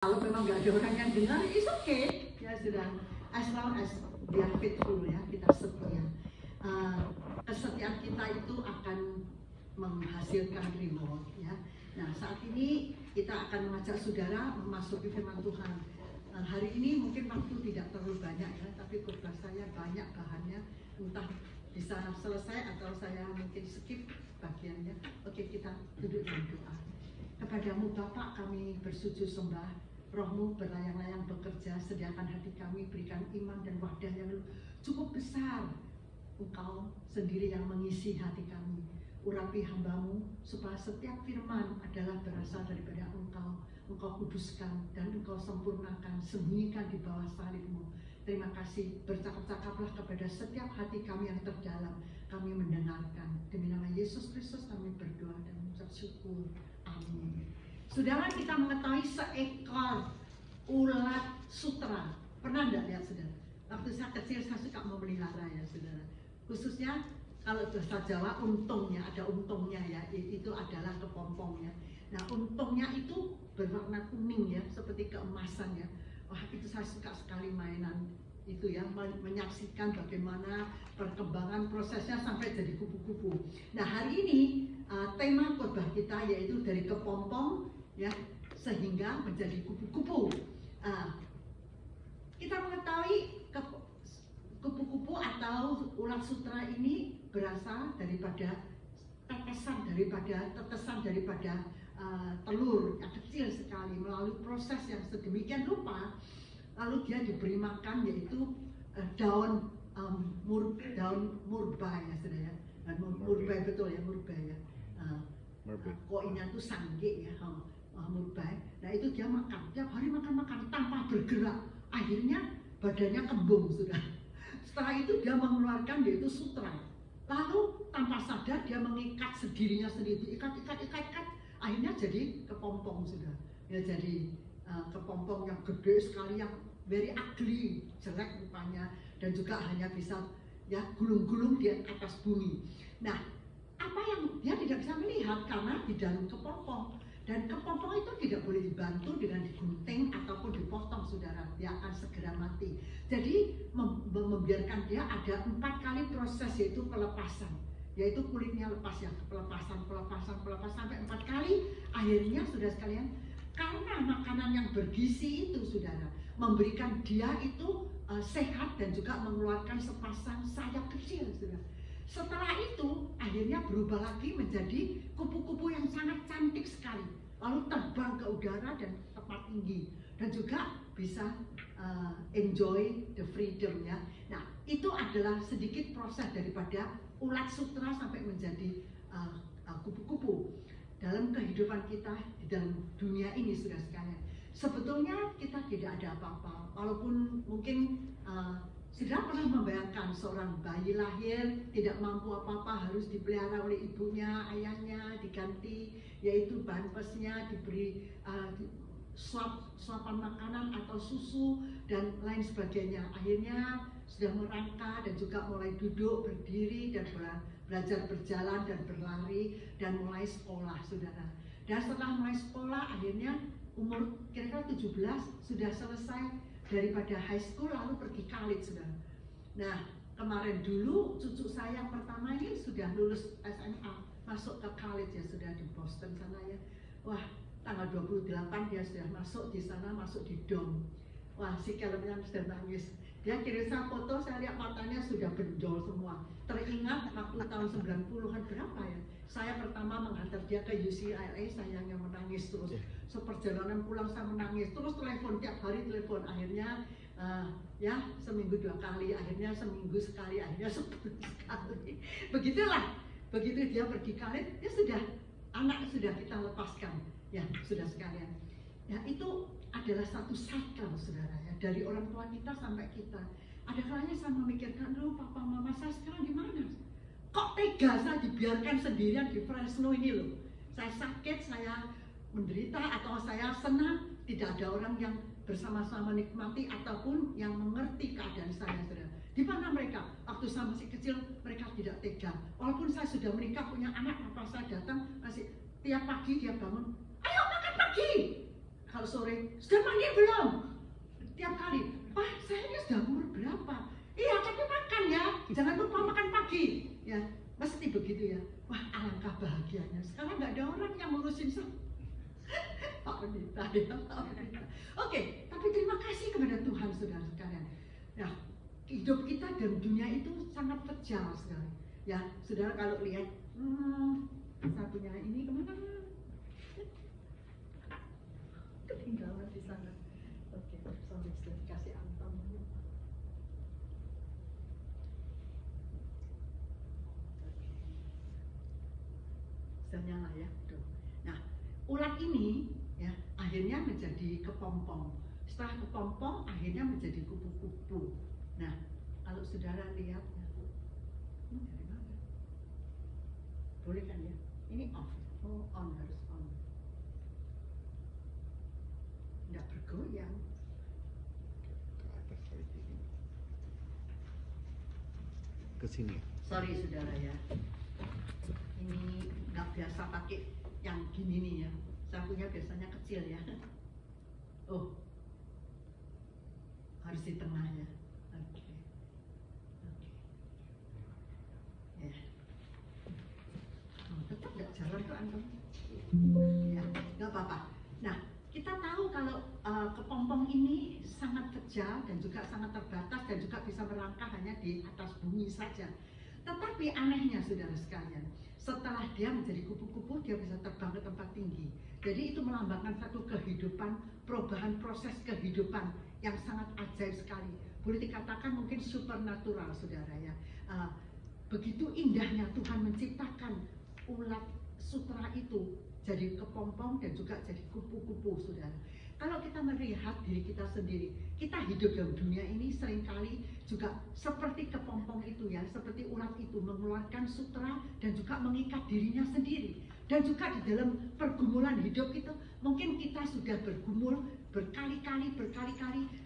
Kalau memang nggak ada orang yang dengar, it's okay, ya sudah. As long as we are faithful, ya, kita setia. Kesetiaan kita itu akan menghasilkan reward, ya. Nah, saat ini kita akan mengajak saudara memasuki firman Tuhan. Hari ini mungkin waktu tidak terlalu banyak, ya, tapi khotbah saya banyak bahannya, entah bisa selesai atau saya mungkin skip bagiannya. Oke, kita duduk dalam doa. Kepadamu Bapa kami bersujud sembah. Roh-Mu berlayang-layang bekerja, sediakan hati kami, berikan iman dan wadah yang cukup besar. Engkau sendiri yang mengisi hati kami. Urapi hamba-Mu supaya setiap firman adalah berasal daripada Engkau. Engkau kuduskan dan Engkau sempurnakan, sembunyikan di bawah salib-Mu. Terima kasih, bercakap-cakaplah kepada setiap hati kami yang terdalam. Kami mendengarkan. Demi nama Yesus Kristus kami berdoa dan mengucap syukur. Amin. Saudara, kita mengetahui seekor ulat sutra. Pernah enggak lihat, saudara? Waktu saya kecil saya suka memelihara, ya saudara. Khususnya kalau bahasa Jawa untungnya, ada untungnya, ya, itu adalah kepompongnya. Nah, untungnya itu berwarna kuning, ya, seperti keemasan, ya. Wah, itu saya suka sekali mainan itu, ya, menyaksikan bagaimana perkembangan prosesnya sampai jadi kupu-kupu. Nah, hari ini tema khotbah kita yaitu dari kepompong, ya, sehingga menjadi kupu-kupu. Kita mengetahui kupu-kupu atau ulat sutra ini berasal daripada tetesan daripada telur yang kecil sekali, melalui proses yang sedemikian rupa, lalu dia diberi makan yaitu daun murba, ya saudara, ya. Murba, betul, ya, murba, ya. Koinnya itu sangge, ya, murba. Nah, itu dia makan, tiap hari makan tanpa bergerak. Akhirnya badannya kembung, sudah. Setelah itu dia mengeluarkan yaitu sutra. Lalu tanpa sadar dia mengikat dirinya sendiri, ikat. Akhirnya jadi kepompong, sudah. Ya, jadi kepompong yang gede sekali, yang very ugly, jelek rupanya, dan juga hanya bisa, ya, gulung-gulung di atas bumi. Nah, apa yang dia tidak bisa melihat karena di dalam kepompong, dan kepompong itu tidak boleh dibantu dengan digunting ataupun dipotong, saudara, dia akan segera mati. Jadi membiarkan dia ada 4 kali proses, yaitu pelepasan, yaitu kulitnya lepas, ya, pelepasan sampai 4 kali. Akhirnya, saudara sekalian, karena makanan yang bergizi itu, saudara, memberikan dia itu sehat dan juga mengeluarkan sepasang sayap kecil, saudara. Setelah itu akhirnya berubah lagi menjadi kupu-kupu yang sangat cantik sekali, lalu terbang ke udara dan tempat tinggi, dan juga bisa enjoy the freedom, ya. Nah, itu adalah sedikit proses daripada ulat sutra sampai menjadi kupu-kupu. Dalam kehidupan kita di dalam dunia ini, saudara sekalian, sebetulnya kita tidak ada apa-apa. Walaupun mungkin saudara pernah membayangkan seorang bayi lahir tidak mampu apa-apa, harus dipelihara oleh ibunya, ayahnya, diganti, yaitu pampasnya, diberi suapan makanan atau susu dan lain sebagainya. Akhirnya sudah merangka dan juga mulai duduk, berdiri, dan belajar berjalan dan berlari, dan mulai sekolah, saudara. Dan setelah mulai sekolah, akhirnya umur kira-kira 17 sudah selesai daripada high school, lalu pergi college, saudara. Nah, kemarin dulu cucu saya yang pertama ini sudah lulus SMA, masuk ke college, ya, sudah di Boston sana, ya. Wah, tanggal 28 dia sudah masuk di sana, masuk di dorm. Wah, si Kelemian sudah nangis. Dia kirim saya foto, saya lihat matanya sudah benjol semua. Teringat waktu tahun 90-an berapa, ya, saya pertama menghantar dia ke UCLA, saya yang menangis terus. Seperjalanan pulang saya menangis, terus telepon, tiap hari telepon. Akhirnya ya, seminggu 2 kali, akhirnya seminggu sekali, akhirnya sebulan sekali. Begitulah, begitu dia pergi college, ya sudah, anak sudah kita lepaskan, ya, sudah sekalian. Ya, itu adalah satu cycle, saudara, ya, dari orang tua kita sampai kita. Ada kalanya saya memikirkan, loh, papa mama saya sekarang di mana? Kok tega saya dibiarkan sendirian di Fresno ini, loh. Saya sakit, saya menderita, atau saya senang, tidak ada orang yang bersama-sama menikmati ataupun yang mengerti keadaan saya, saudara. Di mana mereka? Waktu saya masih kecil, mereka tidak tega. Walaupun saya sudah menikah, punya anak, papa saya datang, masih tiap pagi dia bangun, ayo makan pagi. kalau sore, sudah mandi belum? Tiap kali, Pak, saya ini sudah umur berapa? Iya, tapi makan ya, jangan lupa makan pagi. Ya, pasti begitu ya. Wah, alangkah bahagianya. Sekarang nggak ada orang yang ngurusin saya. Pak Pendeta ya, Pak Pendeta. Oke, tapi terima kasih kepada Tuhan, saudara sekalian. Nah, hidup kita dan dunia itu sangat kejam sekali. Ya, saudara kalau lihat, saya punya ini kemana? Ketinggalan di sana. Oke, sampai sudah dikasih antam. Sudah nyala ya. Nah, ulat ini ya akhirnya menjadi kepompong. Setelah kepompong akhirnya menjadi kupu-kupu. Nah, kalau saudara lihat, ini dari mana? Boleh kan ya? Ini off. Oh, on, harus on. Tidak bergoyang. Ke atas kali ini. Ke sini. Sorry saudara ya. Ini nggak biasa pakai yang gini nih ya. Saya punya biasanya kecil ya. Oh, harus di tengah ya. Oke. Ya. Oh, tetap nggak jalan tuh antum. Ya, nggak apa-apa. Nah, kita tahu kalau kepompong ini sangat kecil dan juga sangat terbatas dan juga bisa merangkak hanya di atas bumi saja. Tetapi anehnya saudara sekalian, setelah dia menjadi kupu-kupu, dia bisa terbang ke tempat tinggi. Jadi itu melambangkan satu kehidupan, perubahan proses kehidupan yang sangat ajaib sekali. Boleh dikatakan mungkin supernatural saudara ya. Begitu indahnya Tuhan menciptakan ulat sutra itu jadi kepompong dan juga jadi kupu-kupu saudara. Kalau kita melihat diri kita sendiri, kita hidup dalam dunia ini seringkali juga seperti kepompong itu ya, seperti ulat itu mengeluarkan sutra dan juga mengikat dirinya sendiri. Dan juga di dalam pergumulan hidup itu, mungkin kita sudah bergumul berkali-kali,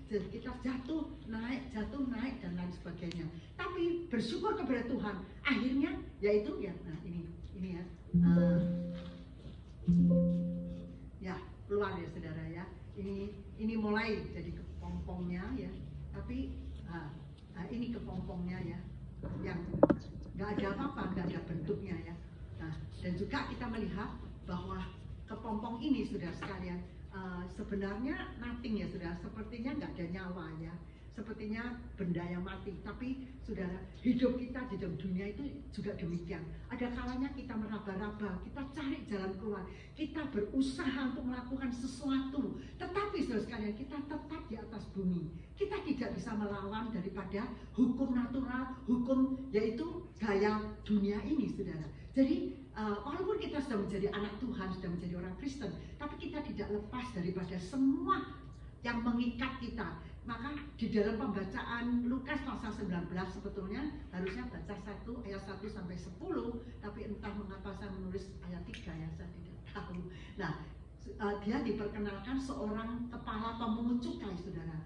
dan kita jatuh, naik, dan lain sebagainya. Tapi bersyukur kepada Tuhan, akhirnya yaitu ya, nah ini ya, ya keluar ya saudara ya. Ini mulai jadi kepompongnya ya, tapi ini kepompongnya ya, yang nggak ada apa-apa, nggak ada bentuknya ya. Nah, dan juga kita melihat bahwa kepompong ini sudah sekalian sebenarnya nothing ya saudara, sepertinya nggak ada nyawa ya, sepertinya benda yang mati. Tapi saudara, hidup kita di dalam dunia itu juga demikian. Ada kalanya kita meraba-raba, kita cari jalan keluar, kita berusaha untuk melakukan sesuatu. Tetapi saudara sekalian, kita tetap di atas bumi. Kita tidak bisa melawan daripada hukum natural, hukum yaitu gaya dunia ini saudara. Jadi walaupun kita sudah menjadi anak Tuhan, sudah menjadi orang Kristen, tapi kita tidak lepas daripada semua yang mengikat kita. Maka di dalam pembacaan Lukas pasal 19 sebetulnya harusnya baca 1 ayat 1 sampai 10, tapi entah mengapa saya menulis ayat 3 ya, saya tidak tahu. Nah, dia diperkenalkan seorang kepala pemungut cukai saudara,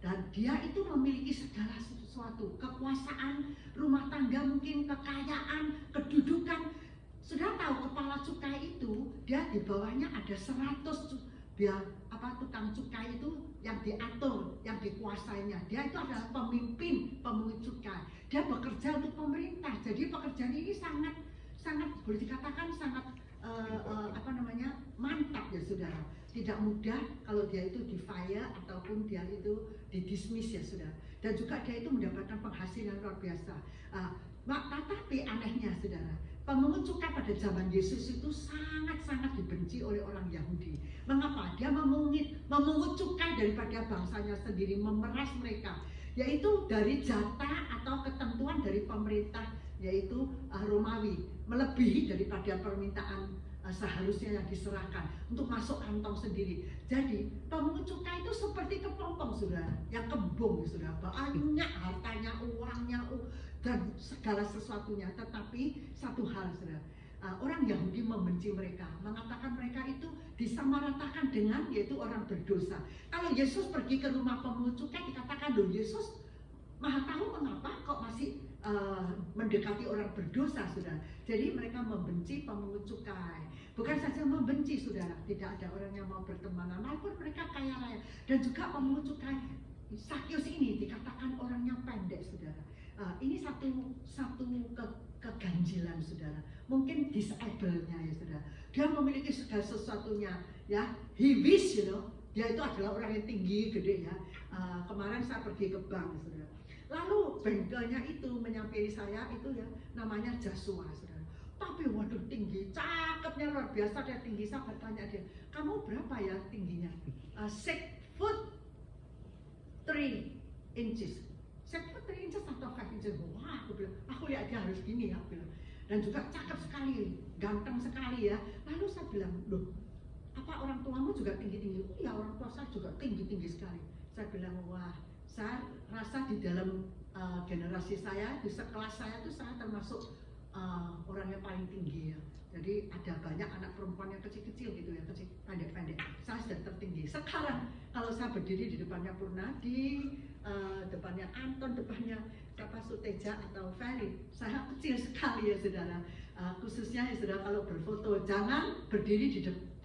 dan dia itu memiliki segala sesuatu, kekuasaan, rumah tangga mungkin, kekayaan, kedudukan. Sudah tahu kepala cukai itu, dia di bawahnya ada 100 tukang cukai itu yang diatur, yang dikuasainya. Dia itu adalah pemimpin pemungut cukai. Dia bekerja untuk pemerintah. Jadi pekerjaan ini sangat boleh dikatakan sangat mantap ya saudara. Tidak mudah kalau dia itu di fire ataupun dia itu di dismiss ya saudara. Dan juga dia itu mendapatkan penghasilan luar biasa. Tetapi anehnya saudara, pemungut cukai pada zaman Yesus itu sangat-sangat dibenci oleh orang Yahudi. Mengapa? Dia memungut cukai daripada bangsanya sendiri, memeras mereka, yaitu dari jatah atau ketentuan dari pemerintah, yaitu Romawi, melebihi daripada permintaan seharusnya yang diserahkan untuk masuk kantong sendiri. Jadi pemungut cukai itu seperti kepompong saudara, yang kembung saudara, banyak hartanya, uangnya, dan segala sesuatunya. Tetapi satu hal saudara, orang Yahudi membenci mereka, mengatakan mereka itu disamaratakan dengan yaitu orang berdosa. Kalau Yesus pergi ke rumah pemungut cukai, dikatakan loh Yesus Maha tahu mengapa kok masih mendekati orang berdosa, saudara. Jadi mereka membenci pemungut cukai. Bukan saja membenci, saudara, tidak ada orang yang mau berteman, walaupun mereka kaya raya. Dan juga pemungut cukai, Sakyus ini dikatakan orangnya pendek, saudara. Ini satu keganjilan, saudara. Mungkin disable-nya, ya saudara. Dia memiliki segala sesuatunya, ya. He wish, dia itu adalah orang yang tinggi, gede, ya. Kemarin saya pergi ke bank, saudara. Lalu bengkelnya itu menyampiri saya, itu ya namanya Joshua, saudara. Tapi waduh tinggi, cakepnya luar biasa, dia tinggi. Saya bertanya dia, kamu berapa ya tingginya? 6'3". 6'3" atau 5 inches. Wah, aku bilang, aku lihat dia harus gini ya, aku bilang. Dan juga cakep sekali, ganteng sekali ya. Lalu saya bilang, loh, apa orang tuamu juga tinggi-tinggi? Oh ya, orang tua saya juga tinggi-tinggi sekali. Saya bilang, wah, saya rasa di dalam generasi saya, di sekelas saya itu saya termasuk orang yang paling tinggi ya. Jadi ada banyak anak perempuan yang kecil-kecil gitu ya, kecil, pendek-pendek. Saya sudah tertinggi. Sekarang kalau saya berdiri di depannya Purnadi, depannya Anton, depannya siapa Suteja atau Ferry, saya kecil sekali ya saudara. Khususnya ya saudara kalau berfoto jangan berdiri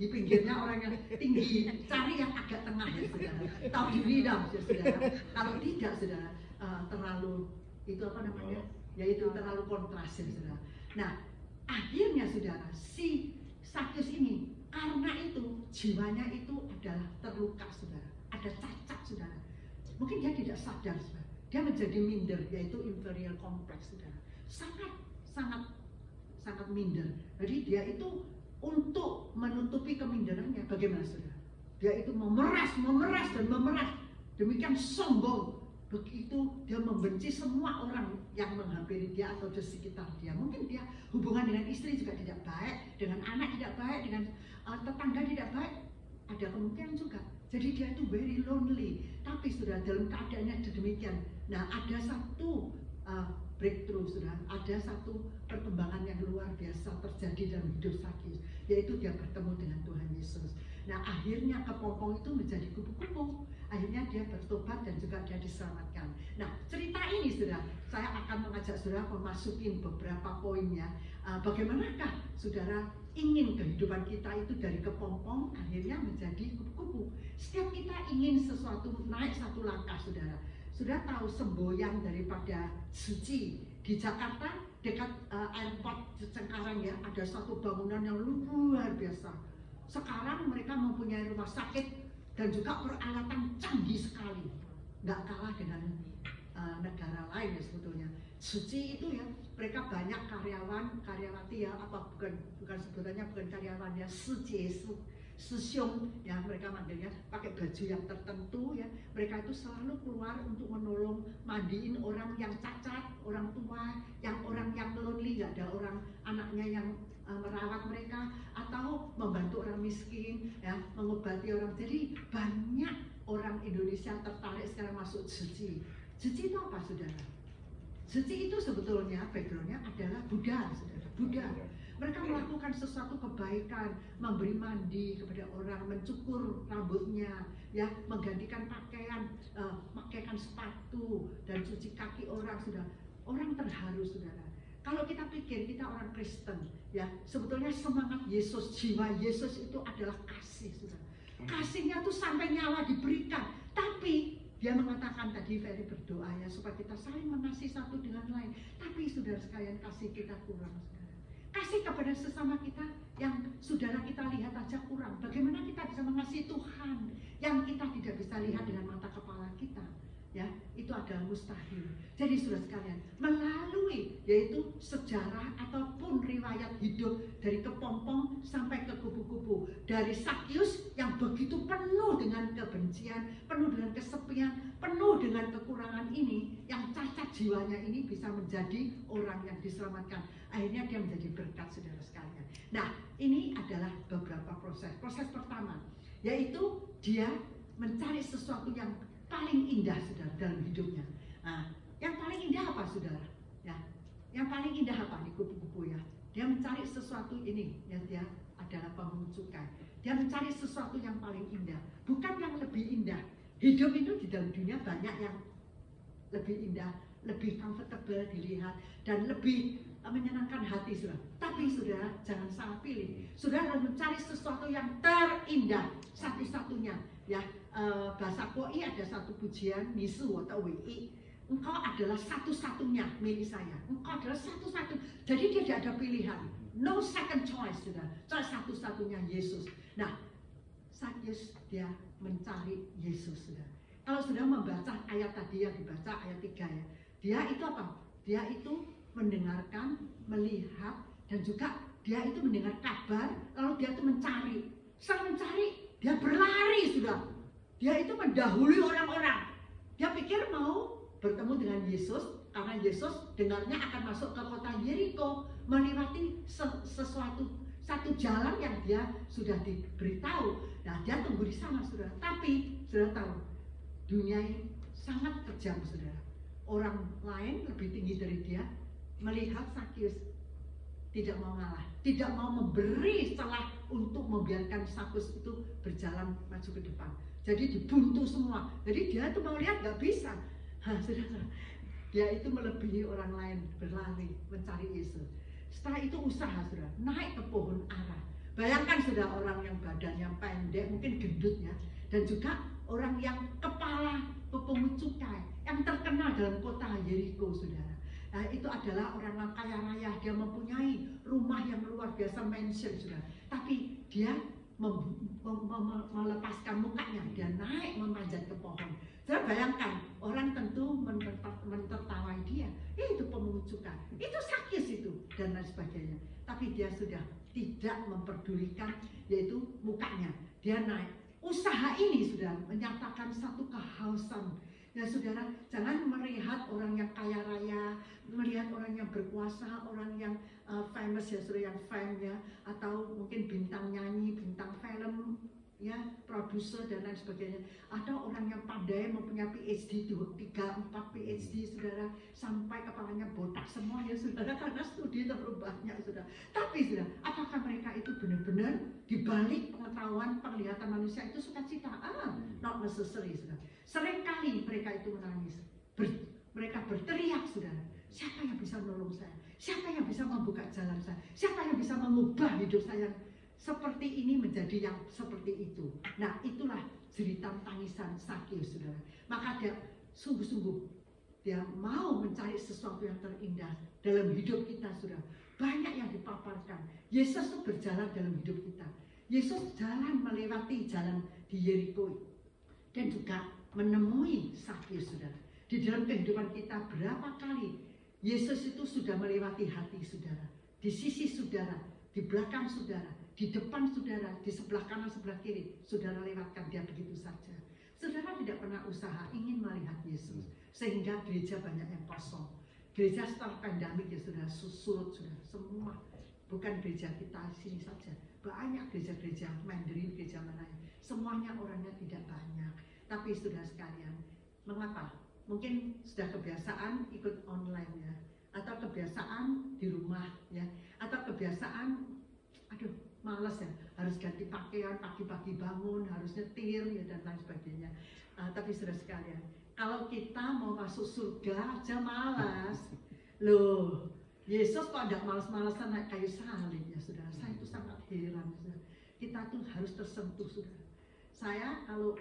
di pinggirnya orang yang tinggi, cari yang agak tengah ya saudara. Tahu diri dong ya saudara. Kalau tidak saudara terlalu itu apa namanya? Yaitu terlalu kontras ya saudara. Nah, akhirnya saudara, si Sakyus ini karena itu jiwanya itu adalah terluka saudara, ada cacat saudara. Mungkin dia tidak sadar saudara, dia menjadi minder, yaitu inferior complex saudara. Sangat minder. Jadi dia itu untuk menutupi keminderannya, bagaimana saudara? Dia itu memeras dan memeras, demikian sombong. Begitu dia membenci semua orang yang menghampiri dia atau di sekitar dia. Mungkin dia hubungan dengan istri juga tidak baik, dengan anak tidak baik, dengan tetangga tidak baik. Ada kemungkinan juga. Jadi dia itu very lonely. Tapi sudah dalam keadaannya demikian. Nah, ada satu breakthrough, sudah ada satu perkembangan yang luar biasa terjadi dalam hidup Sakyus, yaitu dia bertemu dengan Tuhan Yesus. Nah, akhirnya kepompong itu menjadi kupu-kupu. Akhirnya dia bertobat dan juga dia diselamatkan. Nah, cerita ini sudah saya akan mengajak saudara memasukin beberapa poinnya. Bagaimanakah saudara ingin kehidupan kita itu dari kepompong akhirnya menjadi kupu-kupu. Setiap kita ingin sesuatu naik satu langkah saudara. Sudah tahu semboyan daripada Suci di Jakarta dekat airport Cengkareng ya, ada satu bangunan yang luar biasa. Sekarang mereka mempunyai rumah sakit dan juga peralatan canggih sekali, nggak kalah dengan negara lain ya sebetulnya. Suci itu ya, mereka banyak karyawati ya, apa bukan sebutannya bukan karyawan ya, Sisyong ya, mereka manggilnya pakai baju yang tertentu ya. Mereka itu selalu keluar untuk menolong mandiin orang yang cacat, orang tua, orang yang lonely, nggak ada orang anaknya yang merawat mereka, atau membantu orang miskin ya, mengobati orang. Jadi banyak orang Indonesia tertarik sekarang masuk Suci. Suci itu apa saudara? Suci itu sebetulnya backgroundnya adalah Buddha saudara. Buddha. Mereka melakukan sesuatu kebaikan, memberi mandi kepada orang, mencukur rambutnya, ya, menggantikan pakaian, pakaikan sepatu dan cuci kaki orang sudah. Orang terharu saudara. Kalau kita pikir kita orang Kristen, ya, sebetulnya semangat Yesus, jiwa Yesus itu adalah kasih saudara. Kasihnya tuh sampai nyawa diberikan, tapi dia mengatakan tadi Ferry berdoa ya supaya kita saling mengasihi satu dengan lain. Tapi saudara sekalian kasih kita kurang saudara. Kasih kepada sesama kita yang saudara kita lihat aja kurang. Bagaimana kita bisa mengasihi Tuhan yang kita tidak bisa lihat dengan mata kepala kita? Ya, itu adalah mustahil. Jadi saudara sekalian, melalui yaitu sejarah ataupun riwayat hidup dari kepompong sampai ke kupu-kupu, dari Sakyus yang begitu penuh dengan kebencian, penuh dengan kesepian, penuh dengan kekurangan ini, yang cacat jiwanya ini bisa menjadi orang yang diselamatkan. Akhirnya dia menjadi berkat saudara sekalian. Nah, ini adalah beberapa proses. Proses pertama, yaitu dia mencari sesuatu yang paling indah saudara dalam hidupnya. Nah, yang paling indah apa saudara? Ya, yang paling indah apa di kupu-kupu ya? Dia mencari sesuatu ini, ya, dia adalah pemungut cukai. Dia mencari sesuatu yang paling indah, bukan yang lebih indah. Hidup itu di dalam dunia banyak yang lebih indah, lebih comfortable dilihat, dan lebih menyenangkan hati, saudara. Tapi saudara, jangan salah pilih. Saudara harus mencari sesuatu yang terindah, satu-satunya. Ya, bahasa Koi ada satu pujian, misu atau wi. Engkau adalah satu-satunya milik saya. Engkau adalah satu-satu. Jadi dia tidak ada pilihan. No second choice, saudara. Choice satu-satunya Yesus. Nah, Sakyus dia mencari Yesus, saudara. Kalau sudah membaca ayat tadi yang dibaca ayat 3 ya, dia itu apa? Dia itu mendengarkan, melihat, dan juga dia itu mendengar kabar, lalu dia itu mencari. Saat mencari, dia berlari, sudah. Dia itu mendahului orang-orang. Dia pikir mau bertemu dengan Yesus, karena Yesus dengarnya akan masuk ke kota Yeriko, melewati satu jalan yang dia sudah diberitahu. Nah, dia tunggu di sana, saudara. Tapi sudah tahu, dunia ini sangat kejam, saudara. Orang lain lebih tinggi dari dia, melihat Sakyus tidak mau ngalah, tidak mau memberi celah untuk membiarkan Sakyus itu berjalan maju ke depan. Jadi dibuntu semua. Jadi dia itu mau lihat nggak bisa. Saudara, dia itu melebihi orang lain, berlari mencari Yesus. Setelah itu usaha, saudara, naik ke pohon ara. Bayangkan, saudara, orang yang badannya pendek, mungkin gendut ya, dan juga orang yang kepala pepungut cukai yang terkenal dalam kota Yeriko, saudara. Nah, itu adalah orang kaya raya, dia mempunyai rumah yang luar biasa, mansion, saudara. Tapi dia melepaskan mukanya, dia naik memanjat ke pohon. Saudara bayangkan, orang tentu menertawai dia, itu pemungut cukai, itu Sakyus itu, dan lain sebagainya. Tapi dia sudah tidak memperdulikan, yaitu mukanya. Dia naik. Usaha ini sudah menyatakan satu kehausan. Ya saudara, jangan melihat orang yang kaya raya, melihat orang yang berkuasa, orang yang famous ya, saudara, yang fame ya, atau mungkin bintang nyanyi, bintang film, ya, produser dan lain sebagainya. Ada orang yang pandai mempunyai PhD, 3-4 PhD, saudara, sampai kepalanya botak semua ya, saudara, karena studi terlalu banyak, saudara. Tapi saudara, apakah mereka itu benar-benar dibalik pengetahuan penglihatan manusia itu sukacita? Not necessary, saudara. Seringkali mereka itu menangis, mereka berteriak, saudara, siapa yang bisa menolong saya? Siapa yang bisa membuka jalan saya? Siapa yang bisa mengubah hidup saya seperti ini menjadi yang seperti itu? Nah, itulah jeritan tangisan Sakyus, saudara. Maka dia sungguh-sungguh dia mau mencari sesuatu yang terindah dalam hidup kita, saudara. Banyak yang dipaparkan. Yesus itu berjalan dalam hidup kita. Yesus jalan melewati jalan di Yeriko dan juga menemui Sakyus, saudara. Di dalam kehidupan kita berapa kali Yesus itu sudah melewati hati saudara, di sisi saudara, di belakang saudara, di depan saudara, di sebelah kanan, sebelah kiri, saudara lewatkan dia begitu saja. Saudara tidak pernah usaha ingin melihat Yesus, sehingga gereja banyak yang kosong. Gereja setelah pandemik ya saudara, surut sudah semua. Bukan gereja kita di sini saja, banyak gereja-gereja Mandarin, gereja mana ya, semuanya orangnya tidak banyak. Tapi saudara sekalian, mengapa? Mungkin sudah kebiasaan ikut online ya, atau kebiasaan di rumah ya, atau kebiasaan, aduh malas ya, harus ganti pakaian, pagi-pagi bangun, harus nyetir ya, dan lain sebagainya. Tapi saudara sekalian, kalau kita mau masuk surga aja malas, loh Yesus kok tidak malas-malasan naik kayu salib ya saudara. Saya itu sangat heran, saudara. Kita tuh harus tersentuh, saudara. Saya kalau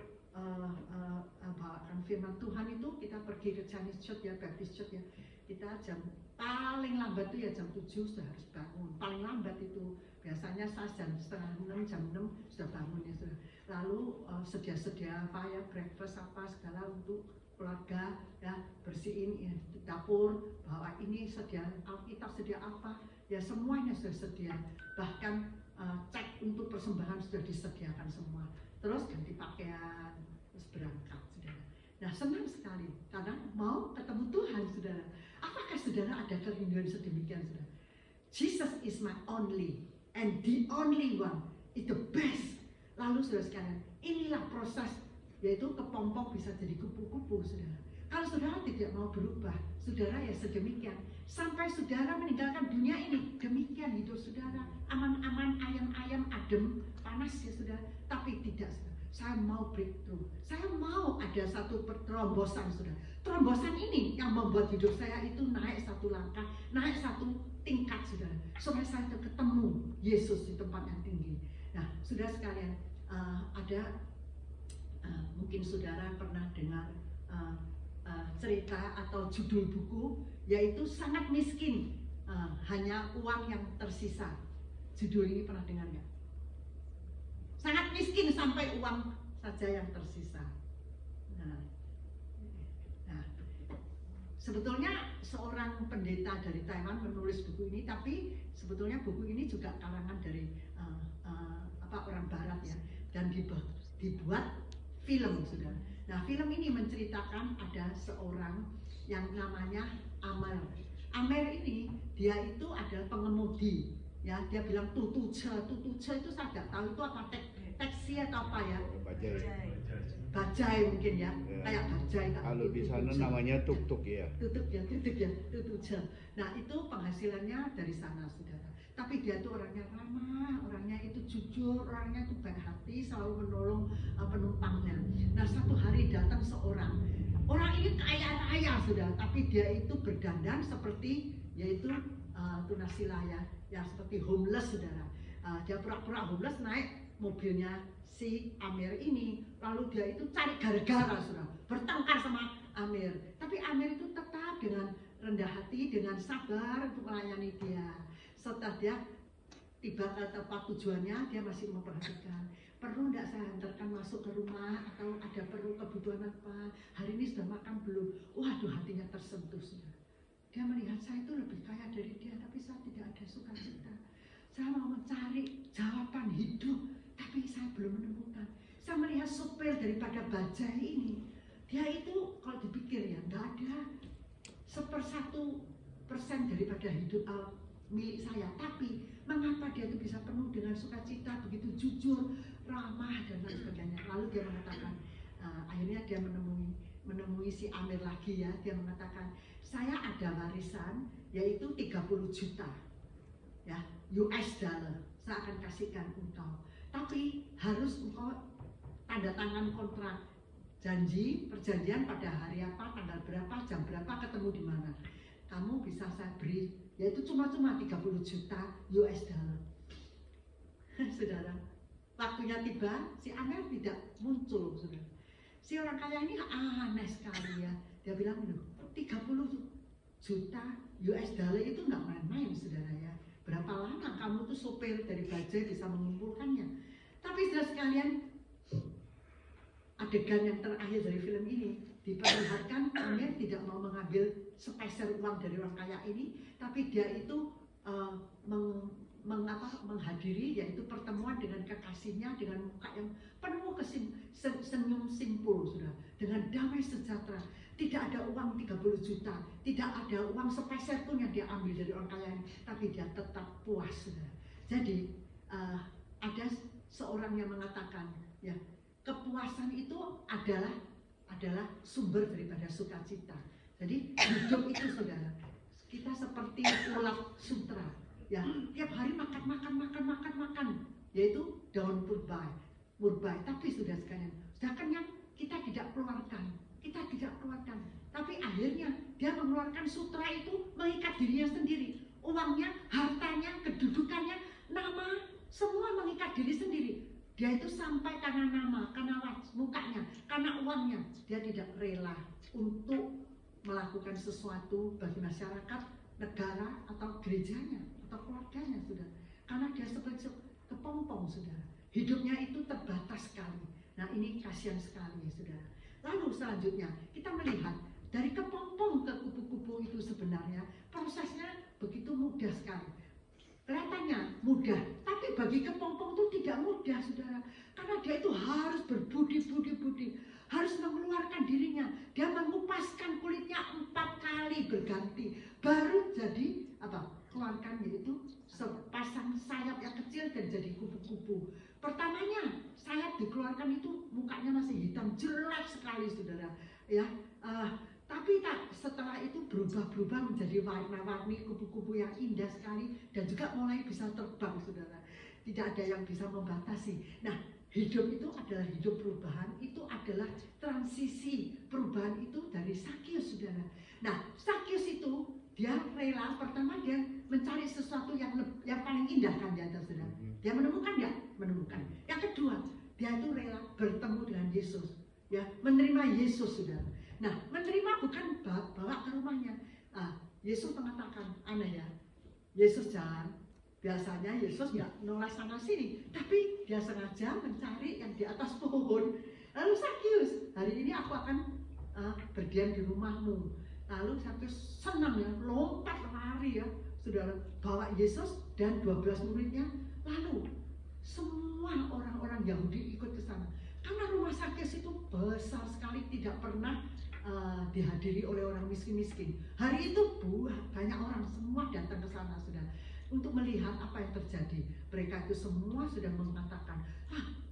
bawakan firman Tuhan itu, kita pergi ke Chinese Church ya, Baptist Church ya, kita jam paling lambat itu ya jam 7 sudah harus bangun. Paling lambat itu biasanya saya jam setengah 6, jam 6 sudah bangun ya sudah. Lalu sedia-sedia apa ya, breakfast apa segala untuk keluarga ya, bersihin ya, dapur, bawa ini sedia Alkitab, sedia apa ya, semuanya sudah sedia. Bahkan cek untuk persembahan sudah disediakan semua. Terus ganti pakaian, terus berangkat, saudara. Nah, senang sekali karena mau ketemu Tuhan, saudara. Apakah saudara ada kerinduan sedemikian, saudara? Jesus is my only and the only one, is the best. Lalu saudara sekalian, inilah proses, yaitu kepompong bisa jadi kupu-kupu, saudara. Kalau saudara tidak mau berubah, saudara ya sedemikian. Sampai saudara meninggalkan dunia ini, demikian hidup saudara. Aman-aman, ayam-ayam, adem, panas ya saudara. Tapi tidak, saudara. Saya mau breakthrough. Saya mau ada satu terombosan, saudara. Terombosan ini yang membuat hidup saya itu naik satu langkah, naik satu tingkat, saudara. Supaya saya ketemu Yesus di tempat yang tinggi. Nah, saudara sekalian, mungkin saudara pernah dengar cerita atau judul buku, yaitu Sangat Miskin, Hanya Uang Yang Tersisa. Judul ini pernah dengar nggak? Sangat miskin sampai uang saja yang tersisa. Nah, sebetulnya seorang pendeta dari Taiwan menulis buku ini, tapi sebetulnya buku ini juga karangan dari orang Barat ya, dan dibuat film, saudara. Nah, film ini menceritakan ada seorang yang namanya Amer. Amer ini dia itu adalah pengemudi. Ya, dia bilang tutuce itu saya tidak tahu itu apa, taksi atau apa ya? Bajai mungkin ya, kayak bajai. Kalau di sana namanya tuk-tuk ya. Tutuce. Nah, itu penghasilannya dari sana, saudara. Tapi dia itu orangnya ramah, orangnya itu jujur, orangnya itu baik hati, selalu menolong penumpangnya. Nah, satu hari datang seorang, orang ini kaya raya, saudara, tapi dia itu berdandan seperti yaitu tunasila ya seperti homeless, saudara. Dia pura-pura homeless, naik mobilnya si Amir ini, lalu dia itu cari gara-gara, saudara, bertengkar sama Amir. Tapi Amir itu tetap dengan rendah hati, dengan sabar untuk melayani dia. Setelah dia tiba ke tempat tujuannya, dia masih memperhatikan, perlu tidak saya hantarkan masuk ke rumah, atau ada perlu kebutuhan apa, hari ini sudah makan belum? Waduh, hatinya tersentuh, saudara. Dia melihat saya itu lebih kaya dari dia, tapi saya tidak ada sukacita. Saya mau mencari jawaban hidup, tapi saya belum menemukan. Saya melihat sopir daripada bajai ini, dia itu kalau dipikir ya nggak ada 1% daripada hidup milik saya. Tapi mengapa dia itu bisa penuh dengan sukacita, begitu jujur, ramah dan lain sebagainya. Lalu dia mengatakan, akhirnya dia menemui si Amir lagi ya. Dia mengatakan, saya ada warisan yaitu 30 juta ya US dollar, saya akan kasihkan engkau, tapi harus engkau tanda tangan kontrak, perjanjian pada hari apa, tanggal berapa, jam berapa, ketemu di mana. Kamu bisa saya beri, yaitu cuma-cuma 30 juta US dollar. Saudara, waktunya tiba, si Amir tidak muncul, saudara. Si orang kaya ini aneh sekali ya. Dia bilang, 30 juta US dollar itu nggak main-main, saudara ya. Berapa lama kamu tuh sopir dari bajai bisa mengumpulkannya? Tapi saudara sekalian, adegan yang terakhir dari film ini diperlihatkan Amir tidak mau mengambil sepeser uang dari orang kaya ini, tapi dia itu menghadiri yaitu pertemuan dengan kekasihnya dengan muka yang penuh senyum simpul, sudah, dengan damai sejahtera. Tidak ada uang 30 juta, tidak ada uang sepeser pun yang dia ambil dari orang kaya ini, tapi dia tetap puas, sudah. Jadi ada seorang yang mengatakan ya, kepuasan itu adalah sumber daripada sukacita. Jadi hidup itu, saudara, kita seperti ulat sutra ya, tiap hari makan, yaitu daun murbai. Tapi sudah sekalian, sedangkan yang kita tidak keluarkan, tapi akhirnya dia mengeluarkan sutra itu mengikat dirinya sendiri, uangnya, hartanya, kedudukannya, nama, semua mengikat diri sendiri. Dia itu sampai karena nama, karena mukanya, karena uangnya, dia tidak rela untuk melakukan sesuatu bagi masyarakat, negara, atau gerejanya, atau keluarganya, sudah. Karena dia seperti kepompong, sudah. Hidupnya itu terbatas sekali. Nah, ini kasihan sekali, saudara. Lalu selanjutnya kita melihat dari kepompong ke kupu-kupu itu sebenarnya prosesnya begitu mudah sekali. Kelihatannya mudah, tapi bagi kepompong itu tidak mudah, saudara. Karena dia itu harus berbudi-budi, harus mengeluarkan dirinya. Dia mengupaskan kulitnya 4 kali berganti, baru jadi keluarkan yaitu sepasang sayap yang kecil dan jadi kupu-kupu. Pertamanya sayap dikeluarkan itu mukanya masih hitam, jelek sekali, saudara. Ya, tapi setelah itu berubah menjadi warna-warni kupu-kupu yang indah sekali dan juga mulai bisa terbang, saudara. Tidak ada yang bisa membatasi. Nah, hidup itu adalah hidup perubahan, itu adalah transisi perubahan itu dari Sakius, saudara. Nah, Sakius itu dia rela, pertama dia mencari sesuatu yang paling indah kan di atas, saudara. Dia menemukan nggak? Menemukan. Yang kedua, dia itu rela bertemu dengan Yesus, ya, menerima Yesus, saudara. Nah, menerima bukan bawa ke rumahnya. Yesus mengatakan, aneh ya, Yesus jalan. Biasanya Yesus nggak nolak sana sini, tapi dia sengaja mencari yang di atas pohon. Lalu Sakius, hari ini aku akan berdiam di rumahmu. Lalu Sakius senang ya, lompat lari ya, saudara, bawa Yesus dan 12 muridnya. Lalu semua orang-orang Yahudi ikut ke sana. Karena rumah Sakius itu besar sekali, tidak pernah dihadiri oleh orang miskin-miskin. Hari itu banyak orang semua datang ke sana, saudara, untuk melihat apa yang terjadi. Mereka itu semua sudah mengatakan,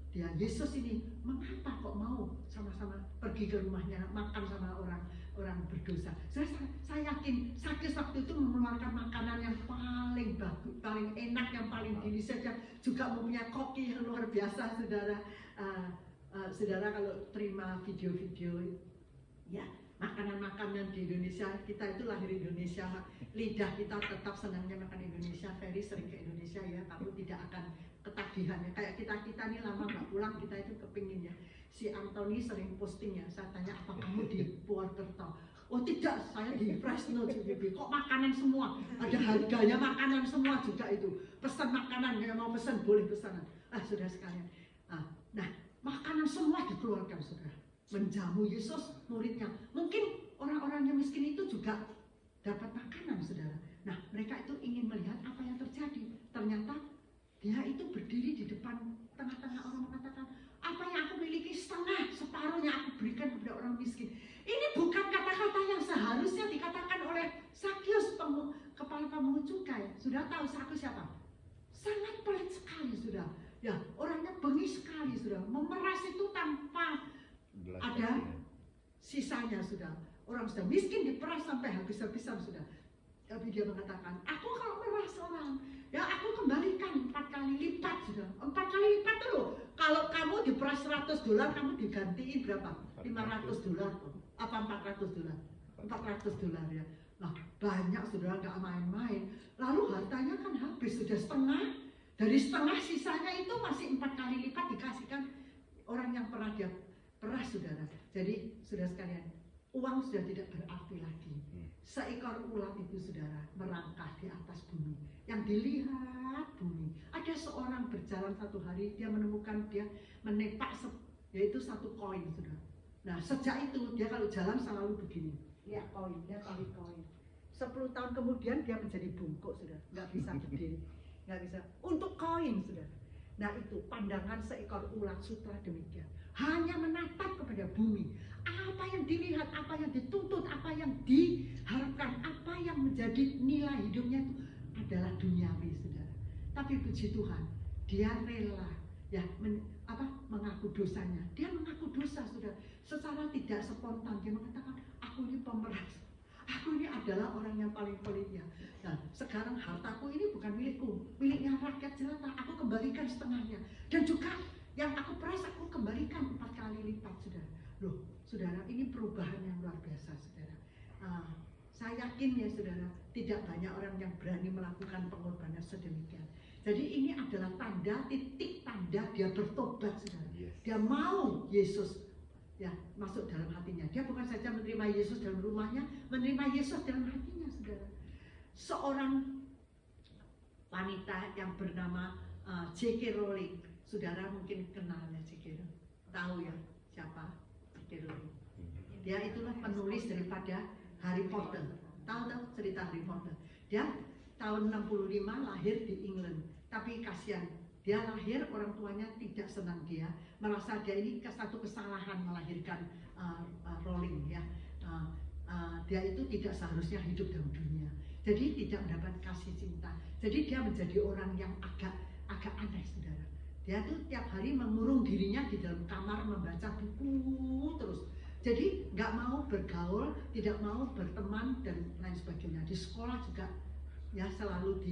dia Yesus ini mengapa kok mau sama-sama pergi ke rumahnya makan sama orang berdosa. Saya yakin Sakius waktu itu mengeluarkan makanan yang paling bagus, paling enak, yang paling dini saja, juga mempunyai koki yang luar biasa, saudara. Saudara kalau terima video-video ya makanan-makanan di Indonesia, kita itu lahir Indonesia, lidah kita tetap senangnya makan Indonesia. Ferry sering ke Indonesia ya, kamu tidak akan ketagihan ya. Kayak kita nih lama nggak pulang, kita itu kepingin ya. Si Anthony sering posting ya, saya tanya apa kamu di Purwokerto? Oh tidak, saya di Fresno CBB. Kok makanan semua? Ada harganya makanan semua juga itu. Pesan makanan, yang mau pesan boleh pesanan. Saudara sekalian. Nah, makanan semua dikeluarkan, saudara. Menjamu Yesus muridnya. Mungkin orang-orang yang miskin itu juga dapat makanan, saudara. Nah, mereka itu ingin melihat apa yang terjadi. Ternyata dia itu berdiri di depan tengah-tengah orang, mengatakan, apa yang aku miliki setengah, separuhnya aku berikan kepada orang miskin. Ini bukan kata-kata yang seharusnya dikatakan oleh Sakius, kepala pemungut cukai. Sudah tahu Sakius siapa? Sangat pelit sekali, sudah. Ya, orangnya bengis sekali, sudah. Memeras itu tanpa ada sisanya, sudah. Orang sudah miskin diperas sampai habis-habisan, sudah. Tapi dia mengatakan, aku kalau memeras orang, ya aku kembalikan 4 kali lipat, sudah. 4 kali lipat tuh. Kalau kamu diperas $100, kamu digantiin berapa? $500 apa $400? $400 ya. Nah, banyak, saudara, nggak main-main. Lalu hartanya kan habis, sudah setengah. Dari setengah sisanya itu masih 4 kali lipat dikasihkan orang yang pernah dia peras, saudara. Jadi, saudara sekalian, uang sudah tidak berarti lagi. Seekor ulat itu, saudara, merangkak di atas bumi. Yang dilihat bumi. Ada seorang berjalan satu hari, dia menemukan, dia menepak yaitu 1 koin, saudara. Nah, sejak itu dia kalau jalan selalu begini. Lihat koin, dia kali koin. 10 tahun kemudian dia menjadi bungkuk, saudara. Nggak bisa berdiri, nggak bisa. Untuk koin, saudara. Nah, itu pandangan seekor ulat sutra demikian. Hanya menatap kepada bumi. Apa yang dilihat, apa yang dituntut, apa yang diharapkan, apa yang menjadi nilai hidupnya itu adalah duniawi, saudara. Tapi puji Tuhan, dia rela ya mengaku dosanya. Dia mengaku dosa, saudara. Secara tidak spontan dia mengatakan, aku ini pemeras. Aku ini adalah orang yang paling pelit ya. Nah, sekarang hartaku ini bukan milikku, miliknya rakyat jelata. Aku kembalikan setengahnya. Dan juga yang aku peras aku kembalikan 4 kali lipat, saudara. Loh, saudara, ini perubahan yang luar biasa, saudara. Saya yakin ya, saudara, tidak banyak orang yang berani melakukan pengorbanan sedemikian. Jadi ini adalah tanda, titik tanda dia bertobat, saudara. Dia mau Yesus ya masuk dalam hatinya. Dia bukan saja menerima Yesus dalam rumahnya, menerima Yesus dalam hatinya, saudara. Seorang wanita yang bernama J.K. Rowling, saudara mungkin kenal ya J.K. Rowling. Tahu ya siapa J.K. Rowling? Dia itulah penulis daripada Harry Potter. Tahu cerita Harry Potter? Dia tahun 65 lahir di England, tapi kasihan. Dia lahir, orang tuanya tidak senang dia, merasa dia ini satu kesalahan melahirkan Rowling ya. Dia itu tidak seharusnya hidup dalam dunia. Jadi tidak mendapat kasih cinta. Jadi dia menjadi orang yang agak aneh, saudara. Dia tuh tiap hari mengurung dirinya di dalam kamar membaca buku terus. Jadi nggak mau bergaul, tidak mau berteman dan lain sebagainya. Di sekolah juga ya selalu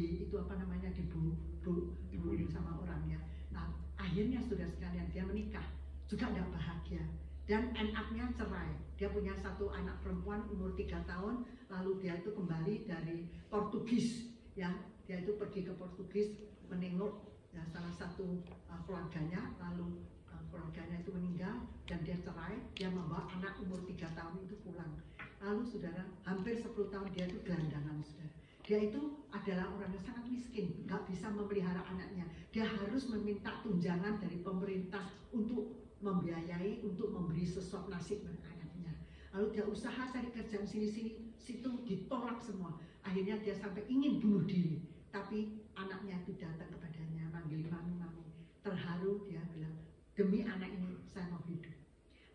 dibully sama orang ya. Nah, akhirnya saudara sekalian dia menikah, juga tidak bahagia. Dan end up-nya cerai. Dia punya satu anak perempuan umur 3 tahun, lalu dia itu kembali dari Portugis, ya. Dia itu pergi ke Portugis menengok ya, salah satu keluarganya, lalu keluarganya itu meninggal dan dia cerai. Dia membawa anak umur 3 tahun itu pulang. Lalu saudara, hampir 10 tahun dia itu gelandangan, saudara. Dia itu adalah orang yang sangat miskin, nggak bisa memelihara anaknya. Dia harus meminta tunjangan dari pemerintah untuk membiayai, untuk memberi sesuap nasib pada anaknya. Lalu dia usaha cari kerjaan sini-sini, situ ditolak semua. Akhirnya dia sampai ingin bunuh diri, tapi anaknya itu datang kepadanya, manggil mami-mami. Terharu dia bilang, demi anak ini saya mau hidup.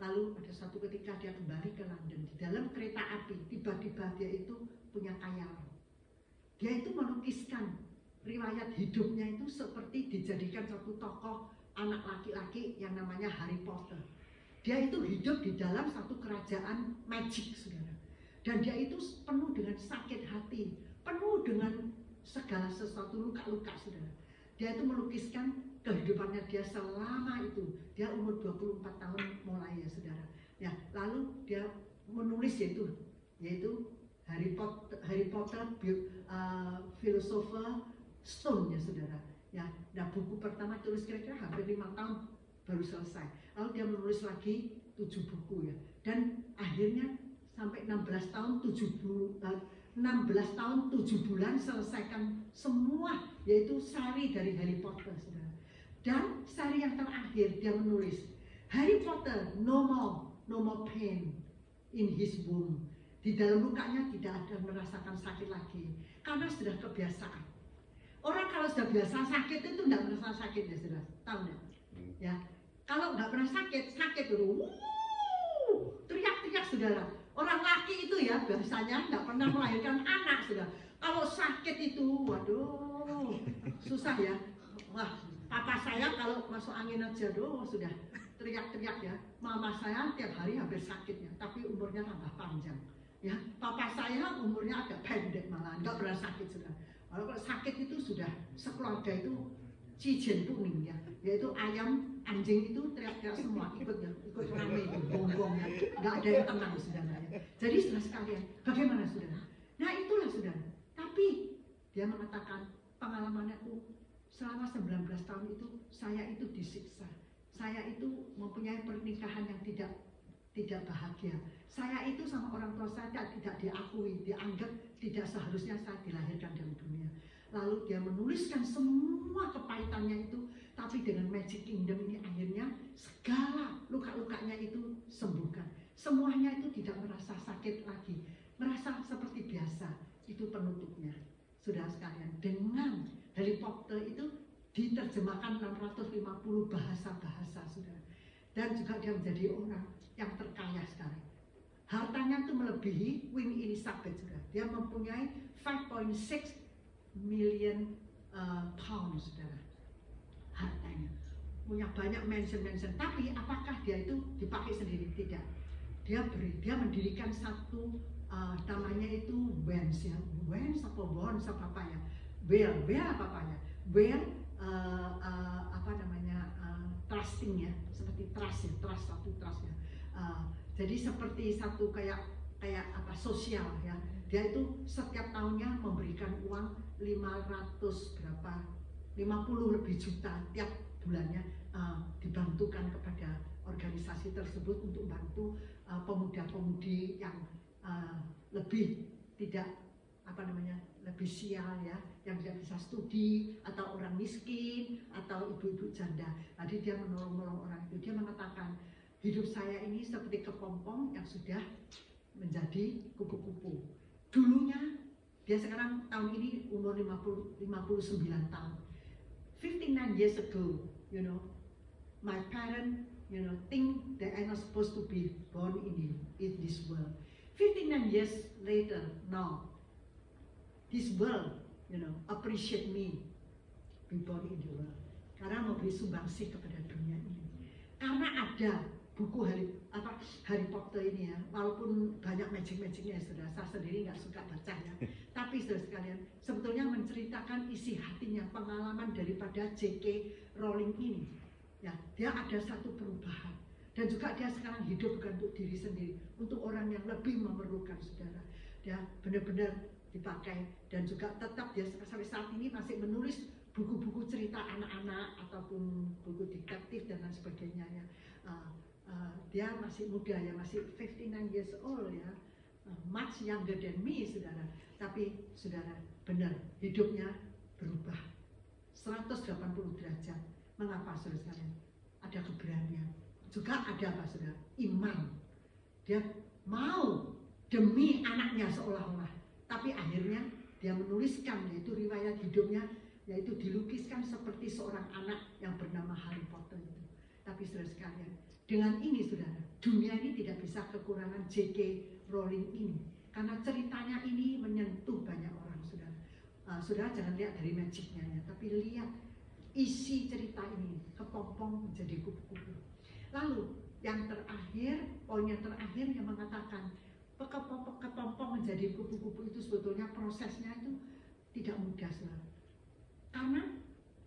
Lalu pada suatu ketika dia kembali ke London, di dalam kereta api, tiba-tiba dia itu punya khayalan. Dia itu melukiskan riwayat hidupnya itu seperti dijadikan satu tokoh anak laki-laki yang namanya Harry Potter. Dia itu hidup di dalam satu kerajaan magic, saudara. Dan dia itu penuh dengan sakit hati, penuh dengan segala sesuatu luka-luka, saudara. Dia itu melukiskan kehidupannya dia selama itu. Dia umur 24 tahun mulai ya, saudara. Ya, lalu dia menulis yaitu Harry Potter Philosopher Stone ya, saudara. Ya, nah buku pertama tulis kira-kira hampir 5 tahun baru selesai. Lalu dia menulis lagi 7 buku ya. Dan akhirnya sampai 16 tahun 7 bulan selesaikan semua, yaitu seri dari Harry Potter, saudara. Dan seri yang terakhir dia menulis Harry Potter no more pain in his womb. Di dalam lukanya tidak ada merasakan sakit lagi karena sudah kebiasaan. Orang kalau sudah biasa sakit itu tidak merasa sakit ya, saudara. Tahu nggak? Ya, kalau nggak pernah sakit dulu, teriak-teriak, saudara. Orang laki itu ya biasanya nggak pernah melahirkan anak, saudara. Kalau sakit itu, waduh, susah ya. Wah, papa saya kalau masuk angin aja, sudah teriak-teriak ya. Mama saya tiap hari hampir sakitnya, tapi umurnya tambah panjang. Ya, papa saya umurnya agak pendek malah, nggak pernah sakit, saudara. Kalau sakit itu sudah sekeluarga itu cijen kuning ya, yaitu ayam, anjing itu teriak-teriak semua, ikut rame, gonggongnya, nggak ada yang tenang, saudara. Jadi saudara sekalian, bagaimana saudara? Nah itulah saudara. Tapi dia mengatakan pengalamannya itu selama 19 tahun itu saya itu disiksa, saya itu mempunyai pernikahan yang tidak bahagia. Saya itu sama orang tua saya tidak diakui, dianggap tidak seharusnya saya dilahirkan dalam dunia. Lalu dia menuliskan semua kepahitannya itu, tapi dengan Magic Kingdom ini akhirnya segala luka-lukanya itu sembuhkan. Semuanya itu tidak merasa sakit lagi, merasa seperti biasa. Itu penutupnya. Saudara sekalian, dengan Harry Potter itu diterjemahkan 650 bahasa-bahasa, saudara. Dan juga dia menjadi orang yang terkaya sekali. Hartanya itu melebihi Queen Elizabeth juga. Dia mempunyai 5.6 million pounds, saudara. Hartanya. Punya banyak mansion-mansion. Tapi apakah dia itu dipakai sendiri? Tidak. Dia mendirikan satu namanya itu Wens ya. Wens apa Wons apa ya? Well apa-apanya. Trusting ya, seperti trust ya, satu trust ya. Jadi seperti satu kayak sosial ya. Dia itu setiap tahunnya memberikan uang 50 lebih juta tiap bulannya, dibantukan kepada organisasi tersebut untuk bantu pemuda-pemudi yang lebih tidak lebih sial ya, yang tidak bisa studi, atau orang miskin, atau ibu-ibu janda. Tadi dia menolong orang itu. Dia mengatakan, hidup saya ini seperti kepompong yang sudah menjadi kupu-kupu. Dulunya, dia sekarang tahun ini umur 59 tahun. 59 years ago, my parents, think that I'm not supposed to be born in this world. 59 years later, now, this world, appreciate me, be born in the world. Karena memberi sumbangsih kepada dunia ini. Karena ada buku Harry Potter ini ya, walaupun banyak magic-magicnya saudara, saya sendiri nggak suka baca ya, tapi saudara sekalian sebetulnya menceritakan isi hatinya, pengalaman daripada J.K. Rowling ini ya, dia ada satu perubahan dan juga dia sekarang hidup bukan untuk diri sendiri, untuk orang yang lebih memerlukan saudara. Dia benar-benar dipakai dan juga tetap dia sampai saat ini masih menulis buku-buku cerita anak-anak ataupun buku detektif dan lain sebagainya ya. Dia masih muda ya, masih 59 years old ya, much younger than me saudara. Tapi saudara benar hidupnya berubah 180 derajat. Mengapa saudara sekalian? Ada keberanian, juga ada apa saudara? Iman. Dia mau demi anaknya seolah-olah, tapi akhirnya dia menuliskan yaitu riwayat hidupnya, yaitu dilukiskan seperti seorang anak yang bernama Harry Potter itu. Tapi saudara sekalian, dengan ini saudara, dunia ini tidak bisa kekurangan J.K. Rowling ini, karena ceritanya ini menyentuh banyak orang saudara. Saudara jangan lihat dari magicnya ya, tapi lihat isi cerita ini, kepompong menjadi kupu-kupu. Lalu yang terakhir, poin yang terakhir yang mengatakan kepompong menjadi kupu-kupu itu sebetulnya prosesnya itu tidak mudah saudara. Karena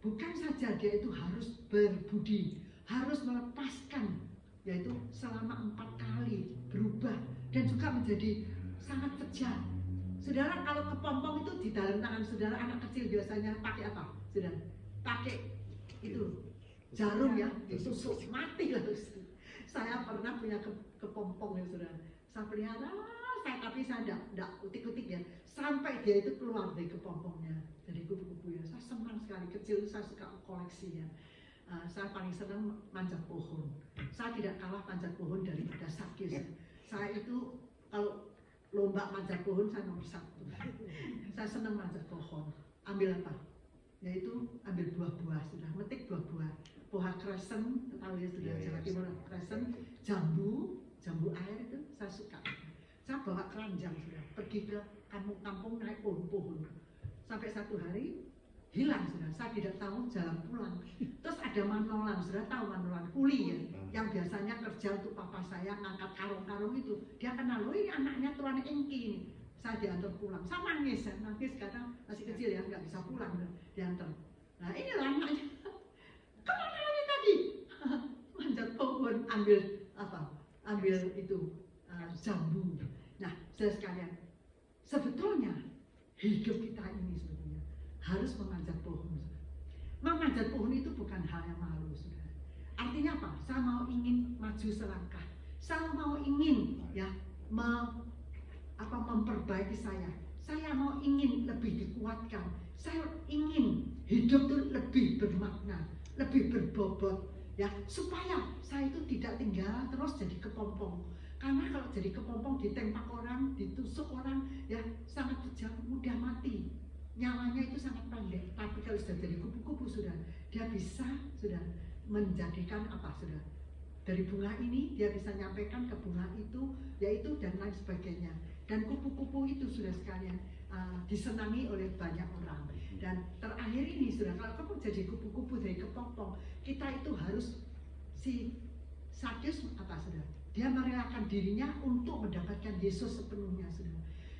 bukan saja dia itu harus berbudi, harus melepaskan, yaitu selama 4 kali berubah dan juga menjadi sangat kejam. Saudara, kalau kepompong itu di dalam tangan saudara, anak kecil biasanya pakai apa? Saudara, pakai itu jarum ya, ditusuk mati lah. Saya pernah punya kepompong ya saudara. Saya pelihara, tapi saya enggak utik-utik ya, sampai dia itu keluar dari kepompongnya, dari kupu-kupu ya. Saya senang sekali, kecil saya suka koleksi ya. Saya paling senang manjat pohon. Saya tidak kalah manjat pohon daripada Sakis ya. Saya itu kalau lomba manjat pohon saya nomor 1. Saya senang manjat pohon. Ambil apa? Yaitu ambil buah-buah sudah, metik buah-buah. Pohon kresen, tahu ya sudah, Jawa Timur kresen, jambu air itu saya suka. Saya bawa keranjang sudah, pergi ke kampung-kampung naik pohon-pohon. Sampai satu hari hilang sudah, saya tidak tahu jalan pulang. Terus ada manolan, sudah tahu manolan kuli ya, yang biasanya kerja untuk papa saya ngangkat karung-karung itu. Dia kenal, loh ini anaknya Tuan Engki ini. Saya diantar pulang, saya nangis karena masih kecil ya, nggak bisa pulang diantar. Nah inilah anaknya. Kemana lagi tadi? Manjat pohon, ambil apa? Ambil itu jambu. Nah, saudara sekalian, sebetulnya hidup kita ini sebetulnya harus memanjat pohon. Memanjat pohon itu bukan hal yang malu, saudara. Artinya apa? Saya mau ingin maju selangkah. Saya mau ingin ya memperbaiki saya. Saya mau ingin lebih dikuatkan. Saya ingin hidup itu lebih bermakna, lebih berbobot ya, supaya saya itu tidak tinggal terus jadi kepompong. Karena kalau jadi kepompong ditembak orang, ditusuk orang ya sangat kejam, mudah mati. Nyawanya itu sangat pendek. Tapi kalau sudah jadi kupu-kupu sudah, dia bisa sudah menjadikan apa sudah, dari bunga ini dia bisa nyampaikan ke bunga itu, yaitu dan lain sebagainya. Dan kupu-kupu itu sudah sekalian disenangi oleh banyak orang. Dan terakhir ini sudah, kalau kamu jadi kupu-kupu dari kepompong, kita itu harus si Sakis apa sudah, dia merelakan dirinya untuk mendapatkan Yesus sepenuhnya sudah.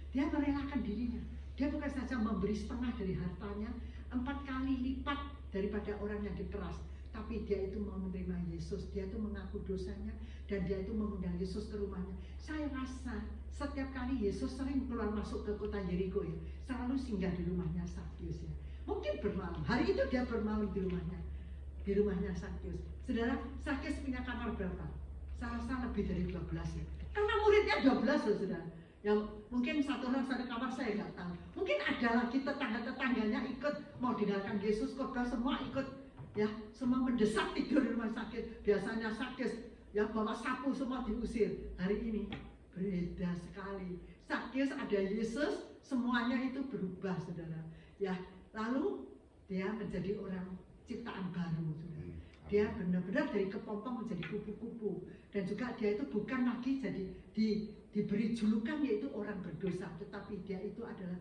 Dia merelakan dirinya. Dia bukan saja memberi setengah dari hartanya, 4 kali lipat daripada orang yang diperas, tapi dia itu mau menerima Yesus. Dia itu mengaku dosanya dan dia itu mengundang Yesus ke rumahnya. Saya rasa setiap kali Yesus sering keluar masuk ke kota Yeriko ya, selalu singgah di rumahnya Sakyus ya. Mungkin bermalam. Hari itu dia bermalam di rumahnya Sakyus. Saudara, Sakyus punya kamar berapa? Saya rasa lebih dari 12 ya. Karena muridnya 12 loh saudara. Yang mungkin satu orang satu kamar saya nggak tahu. Mungkin ada lagi tetangga-tetangganya ikut mau dengarkan Yesus, khotbah semua ikut ya, semua mendesak tidur di rumah sakit. Biasanya sakit ya, bawa sapu semua diusir. Hari ini beda sekali. Sakyus ada Yesus, semuanya itu berubah saudara. Ya, lalu dia menjadi orang ciptaan baru saudara. Dia benar-benar dari kepompong menjadi kupu-kupu, dan juga dia itu bukan lagi jadi diberi julukan yaitu orang berdosa, tetapi dia itu adalah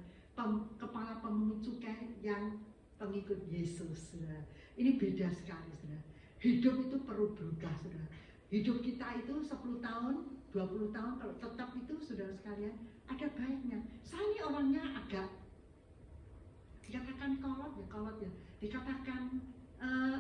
kepala pemungut cukai yang pengikut Yesus. Saudara. Ini beda sekali saudara. Hidup itu perlu berubah saudara. Hidup kita itu 10 tahun, 20 tahun kalau tetap itu saudara sekalian ada baiknya. Saya ini orangnya agak dikatakan kolot ya, dikatakan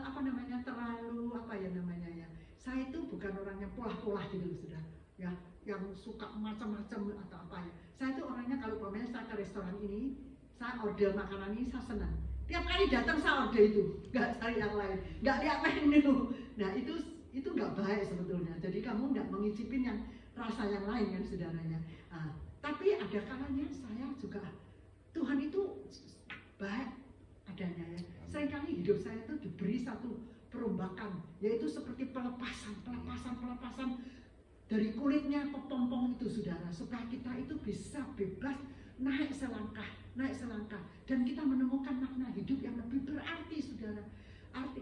apa namanya terlalu apa ya namanya ya. Saya itu bukan orang yang polah-polah gitu sudah ya, yang suka macam-macam atau apa ya. Saya itu orangnya kalau umpamanya saya ke restoran ini, saya order makanan ini saya senang. Tiap kali datang saya order itu, nggak cari yang lain, nggak lihat menu. Nah itu nggak baik sebetulnya. Jadi kamu nggak mengicipin yang rasa yang lain kan saudaranya. Tapi ada kalanya saya juga Tuhan itu baik adanya ya. Seringkali hidup saya itu diberi satu perombakan, yaitu seperti pelepasan dari kulitnya kepompong itu saudara, supaya kita itu bisa bebas naik selangkah, dan kita menemukan makna hidup yang lebih berarti saudara.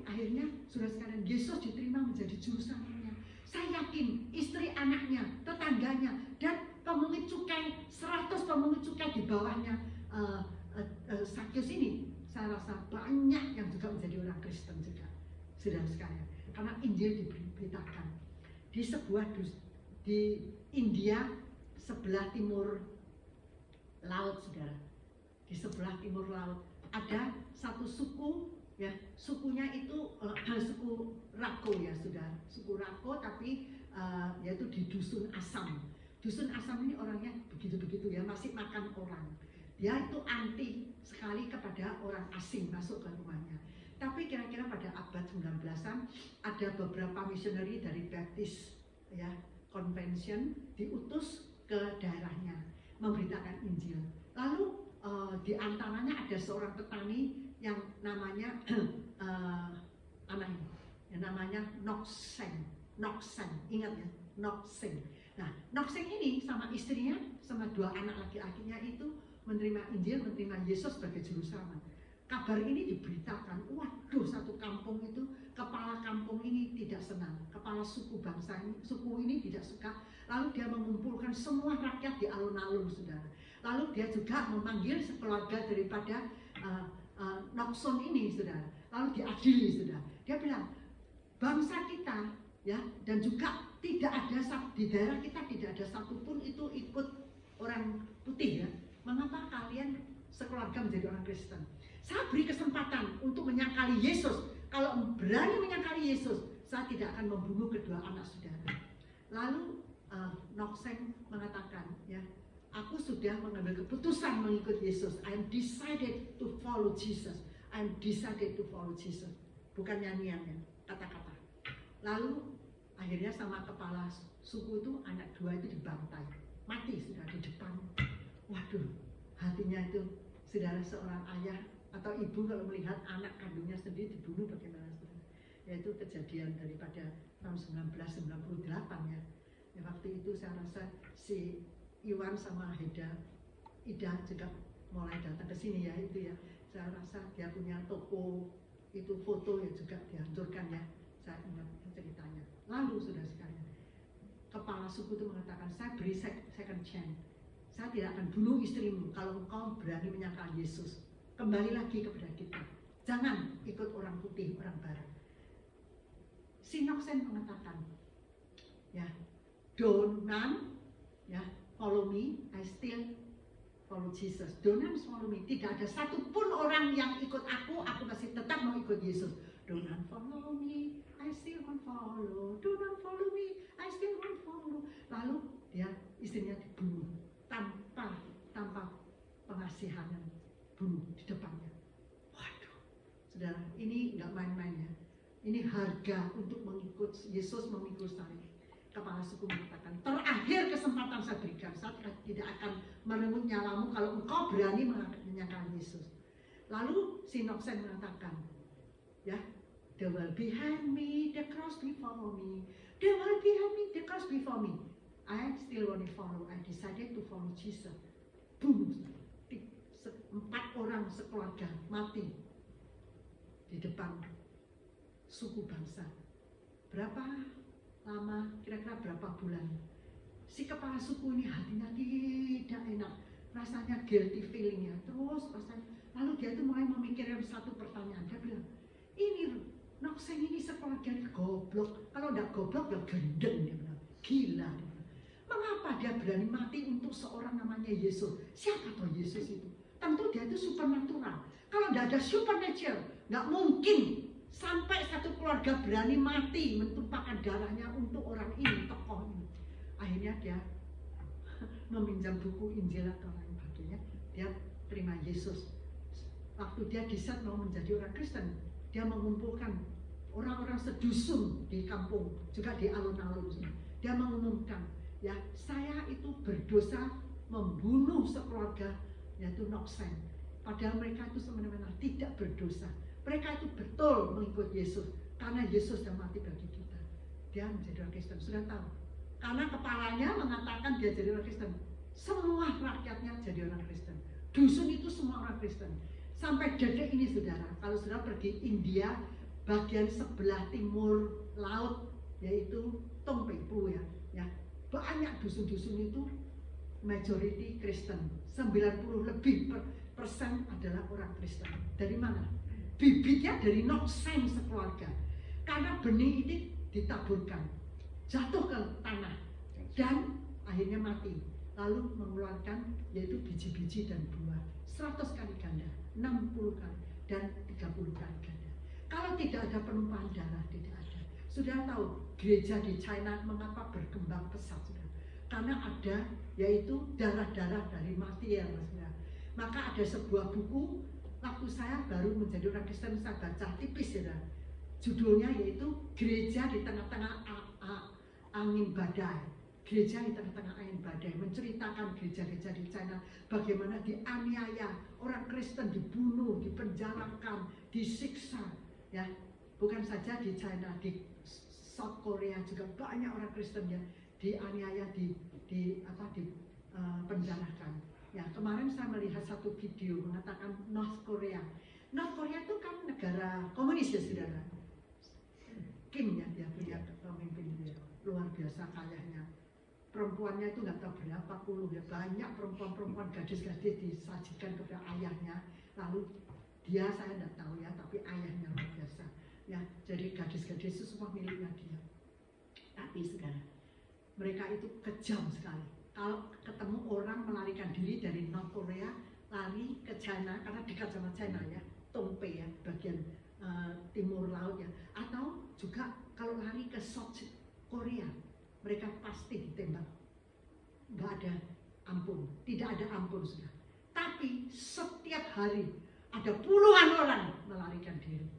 Akhirnya saudara sekalian, Yesus diterima menjadi juru selamatnya. Saya yakin istri anaknya, tetangganya, dan pemungut cukai 100 pemungut cukai di bawahnya Sakyus ini, saya rasa banyak yang juga menjadi orang Kristen juga, saudara sekalian. Karena Injil diberitakan di sebuah di India sebelah timur laut, saudara. Di sebelah timur laut ada satu suku, ya sukunya itu suku Rako ya saudara, suku Rako, tapi yaitu di dusun Asam. Dusun Asam ini orangnya begitu-begitu ya, masih makan orang. Dia itu anti sekali kepada orang asing masuk ke rumahnya. Tapi kira-kira pada abad 19-an ada beberapa misioneri dari Baptist ya, convention diutus ke daerahnya memberitakan Injil. Lalu di antaranya ada seorang petani yang namanya namanya Nokseng, ingat ya, Nokseng. Nah, Nokseng ini sama istrinya, sama 2 anak laki-lakinya itu menerima Injil, menerima Yesus sebagai juru selamat. Kabar ini diberitakan, waduh satu kampung itu, kepala kampung ini tidak senang, kepala suku bangsa ini, suku ini tidak suka. Lalu dia mengumpulkan semua rakyat di alun-alun saudara. Lalu dia juga memanggil sekeluarga daripada Nokson ini saudara. Lalu diadili saudara. Dia bilang, bangsa kita ya, dan juga tidak ada di daerah kita tidak ada satupun itu ikut orang putih ya. Mengapa kalian sekeluarga menjadi orang Kristen? Saya beri kesempatan untuk menyangkali Yesus. Kalau berani menyangkali Yesus, saya tidak akan membunuh kedua anak saudara. Lalu Nokseng mengatakan, ya, aku sudah mengambil keputusan mengikut Yesus. I am decided to follow Jesus. I am decided to follow Jesus. Bukan nyanyiannya, kata-kata. Lalu akhirnya sama kepala suku itu, anak 2 itu dibantai, mati sudah di depan. Waduh, hatinya itu saudara, seorang ayah atau ibu kalau melihat anak kandungnya sendiri dibunuh bagaimana saudara? Yaitu kejadian daripada tahun 1998 ya. Ya waktu itu saya rasa si Iwan sama Ida juga mulai datang ke sini ya itu ya. Saya rasa dia punya toko itu foto ya juga dihancurkan ya. Saya ingat ceritanya. Lalu saudara sekalian, kepala suku itu mengatakan, saya beri second chance. Saya tidak akan bunuh istrimu kalau engkau berani menyangkal Yesus. Kembali lagi kepada kita. Jangan ikut orang putih, orang barat. Si Noksen mengatakan, ya, don't ya, follow me, I still follow Jesus. Don't follow me. Tidak ada satupun orang yang ikut aku masih tetap mau ikut Yesus. Don't follow me, I still won't follow. Don't follow me, I still won't follow. Lalu dia istrinya dibunuh tanpa pengasihan, bunuh di depannya. Waduh, saudara, ini nggak main-main ya. Ini harga untuk mengikut Yesus, mengikut saya. Kepala suku mengatakan, terakhir kesempatan saya berikan, saya tidak akan merenggut nyawamu kalau engkau berani menyangkal Yesus. Lalu si Noksen mengatakan, ya, the world behind me, the cross before me, the world behind me, the cross before me. I still want to follow. I decided to follow Jesus. Bunuh. 4 orang sekeluarga mati di depan suku bangsa. Berapa lama? Kira-kira berapa bulan? Si kepala suku ini hatinya tidak enak, rasanya guilty feelingnya terus rasanya. Lalu dia itu mulai memikirkan satu pertanyaan. Dia bilang, ini Nokseng ini sekeluarga goblok. Kalau tidak goblok ya gendeng dia bilang. Gila dia bilang. Mengapa dia berani mati untuk seorang namanya Yesus? Siapa tuh Yesus itu? Tentu dia itu supernatural. Kalau tidak ada supernatural, nggak mungkin sampai satu keluarga berani mati mentumpahkan darahnya untuk orang ini, tokoh ini. Akhirnya dia meminjam buku Injil atau lain sebagainya. Dia terima Yesus. Waktu dia decide mau menjadi orang Kristen, dia mengumpulkan orang-orang sedusun di kampung, juga di alun-alun. Dia mengumumkan, ya saya itu berdosa membunuh sekeluarga, yaitu Nokseng. Padahal mereka itu sebenarnya tidak berdosa. Mereka itu betul mengikut Yesus, karena Yesus yang mati bagi kita. Dia menjadi orang Kristen, sudah tahu. Karena kepalanya mengatakan dia jadi orang Kristen. Semua rakyatnya jadi orang Kristen. Dusun itu semua orang Kristen. Sampai detik ini saudara, kalau saudara pergi India, bagian sebelah timur laut, yaitu Tongpepu ya, banyak dusun-dusun itu majority Kristen. 90 lebih persen adalah orang Kristen. Dari mana? Bibitnya dari Nokseng sekeluarga. Karena benih ini ditaburkan, jatuh ke tanah, dan akhirnya mati. Lalu mengeluarkan yaitu biji-biji dan buah 100 kali ganda, 60 kali, dan 30 kali ganda. Kalau tidak ada penumpahan darah, tidak ada. Sudah tahu gereja di China mengapa berkembang pesat, sudah? Karena ada yaitu darah-darah dari mati ya, Mas. Maka ada sebuah buku, waktu saya baru menjadi orang Kristen, saya baca tipis ya. Judulnya yaitu Gereja di Tengah-Tengah Angin Badai. Gereja di tengah-tengah angin badai, menceritakan gereja-gereja di China bagaimana dianiaya, orang Kristen dibunuh, dipenjarakan, disiksa, ya. Bukan saja di China, di South Korea juga banyak orang Kristen ya dianiaya, penjarakan. Ya, kemarin saya melihat satu video mengatakan North Korea. North Korea itu kan negara komunis ya, saudara. Kim ya, dia punya pemimpin dia luar biasa kayanya. Perempuannya itu nggak tahu berapa puluh ya, banyak perempuan-perempuan, gadis-gadis disajikan kepada ayahnya. Lalu dia saya nggak tahu ya, tapi ayahnya luar biasa. Ya, jadi gadis-gadis itu semua miliknya dia. Tapi saudara, mereka itu kejam sekali. Kalau ketemu orang melarikan diri dari North Korea, lari ke China karena dekat sama China ya, Tongpe ya, bagian timur laut ya. Atau juga kalau lari ke South Korea, mereka pasti ditembak. Nggak ada ampun, tidak ada ampun sudah. Tapi setiap hari ada puluhan orang melarikan diri,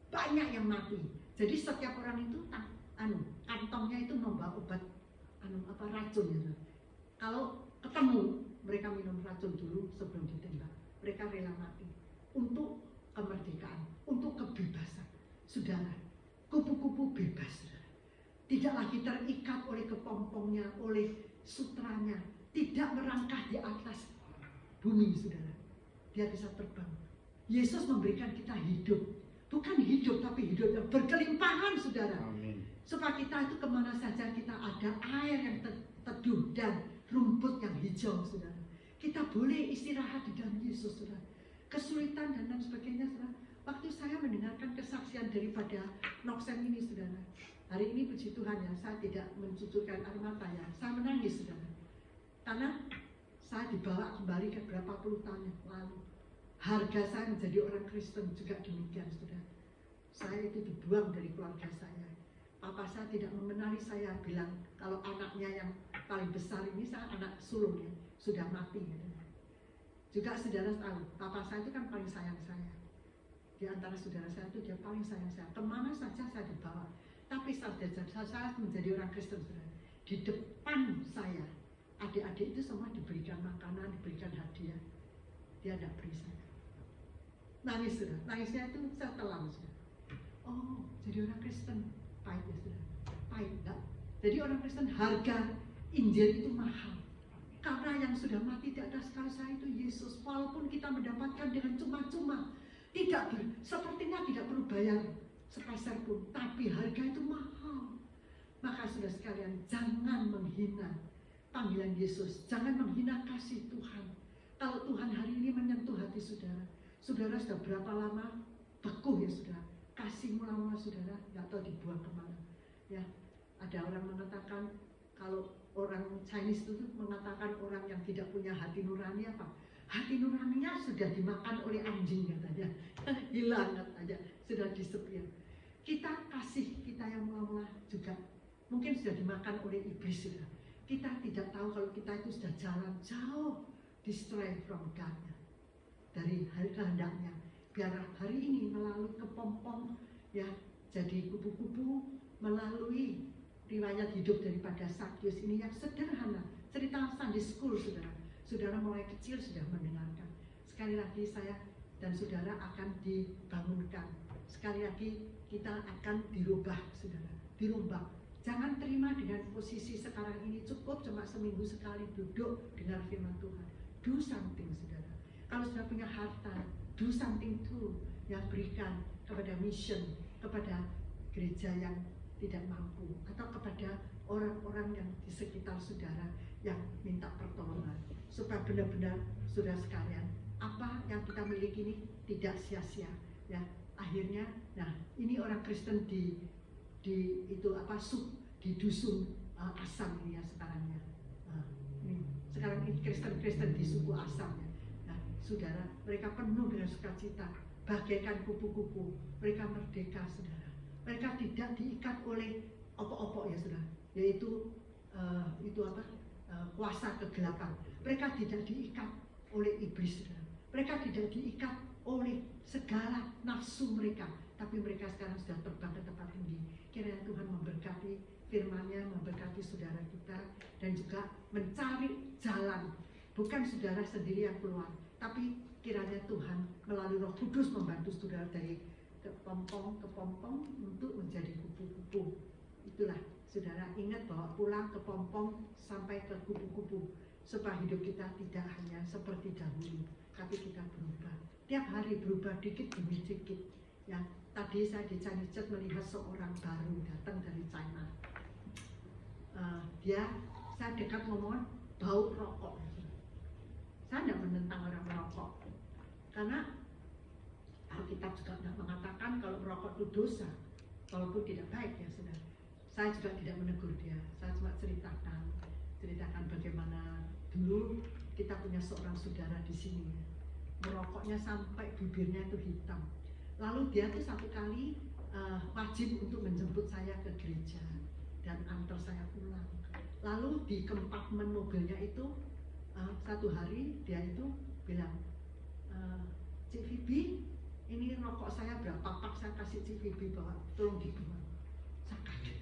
banyak yang mati. Jadi setiap orang itu kantongnya itu membawa obat racun ya. Kalau ketemu mereka minum racun dulu sebelum ditembak. Mereka rela mati untuk kemerdekaan, untuk kebebasan. Saudara, kupu-kupu bebas, saudara. Tidak lagi terikat oleh kepompongnya, oleh sutranya, tidak merangkah di atas bumi, saudara. Dia bisa terbang. Yesus memberikan kita hidup, bukan hidup tapi hidup yang berkelimpahan, saudara. Amin. Supaya kita itu kemana saja kita ada air yang teduh dan rumput yang hijau, saudara. Kita boleh istirahat di dalam Yesus, saudara. Kesulitan dan lain sebagainya, saudara. Waktu saya mendengarkan kesaksian daripada Nokseng ini, saudara. Hari ini puji Tuhan ya, saya tidak mencucurkan air mata ya, saya menangis, saudara. Karena saya dibawa kembali ke berapa puluh tahun yang lalu. Harga saya menjadi orang Kristen juga demikian, saudara. Saya itu dibuang dari keluarga saya. Papa saya tidak mengenali saya, bilang kalau anaknya yang paling besar ini, saya anak sulung ya, sudah mati. Ya. Juga saudara tahu, papa saya itu kan paling sayang saya. Di antara saudara saya itu dia paling sayang saya. Kemana saja saya dibawa. Tapi saat saya menjadi orang Kristen, saudara, di depan saya, adik-adik itu semua diberikan makanan, diberikan hadiah. Dia tidak beri saya. Nangis, saudara. Nangisnya itu saya telan, saudara. Oh, jadi orang Kristen pahit ya, saudara. Pahit, enggak. Jadi orang Kristen harga Injil itu mahal. Karena yang sudah mati di atas kayu itu Yesus. Walaupun kita mendapatkan dengan cuma-cuma, sepertinya tidak perlu bayar sepeser pun, tapi harga itu mahal. Maka sudah sekalian, jangan menghina panggilan Yesus, jangan menghina kasih Tuhan. Kalau Tuhan hari ini menyentuh hati saudara, saudara sudah berapa lama beku ya saudara, kasih mula-mula saudara nggak tahu dibuang kemana. Ya, ada orang mengatakan kalau orang Chinese itu mengatakan orang yang tidak punya hati nurani apa? Hati nuraninya sudah dimakan oleh anjing katanya, hilang katanya, sudah disepir. Kita kasih kita yang mula-mula juga mungkin sudah dimakan oleh iblis sudah. Kita tidak tahu kalau kita itu sudah jalan jauh distray from God, dari hari kehendaknya. Biar hari ini melalui kepompong ya, jadi kupu-kupu, melalui riwayat hidup daripada Sakyus ini yang sederhana, cerita Sunday School saudara mulai kecil sudah mendengarkan. Sekali lagi saya dan saudara akan dibangunkan. Sekali lagi kita akan dirubah saudara, dirombak. Jangan terima dengan posisi sekarang ini, cukup cuma seminggu sekali duduk dengar firman Tuhan. Do something saudara. Kalau sudah punya harta, do something too. Yang berikan kepada mission, kepada gereja yang tidak mampu, atau kepada orang-orang yang di sekitar saudara yang minta pertolongan, supaya benar-benar saudara sekalian, apa yang kita miliki ini tidak sia-sia ya. Akhirnya, nah ini orang Kristen di itu apa di dusun Asam ini ya sekarang ya. Sekarang ini Kristen di suku Asam ya. Nah, saudara, mereka penuh dengan sukacita, bagaikan kupu-kupu. Mereka merdeka, saudara. Mereka tidak diikat oleh opok-opok ya, saudara. Yaitu itu apa? Kuasa kegelapan. Mereka tidak diikat oleh iblis, saudara. Mereka tidak diikat oleh segala nafsu mereka, tapi mereka sekarang sudah terbang ke tempat tinggi. Kiranya Tuhan memberkati firman-Nya, memberkati saudara kita, dan juga mencari jalan. Bukan saudara sendiri yang keluar, tapi kiranya Tuhan melalui Roh Kudus membantu saudara dari kepompong ke pompong untuk menjadi kupu-kupu. Itulah saudara, ingat bahwa pulang ke pompong sampai ke kupu-kupu, supaya hidup kita tidak hanya seperti dahulu, tapi kita berubah. Tiap hari berubah dikit demi dikit. Ya, tadi saya di Chinese Church melihat seorang baru datang dari China. Saya dekat ngomong bau rokok. Saya tidak menentang orang merokok, karena Alkitab juga tidak mengatakan kalau merokok itu dosa, walaupun tidak baik ya saudara. Saya juga tidak menegur dia, saya cuma ceritakan bagaimana dulu kita punya seorang saudara di sini, merokoknya sampai bibirnya itu hitam. Lalu dia tuh satu kali wajib untuk menjemput saya ke gereja dan antar saya pulang. Lalu di kompartemen mobilnya itu satu hari dia itu bilang, Cik Vivi, ini rokok saya berapa pak saya kasih Cik Vivi, bawa tolong dibuang. Saya kaget.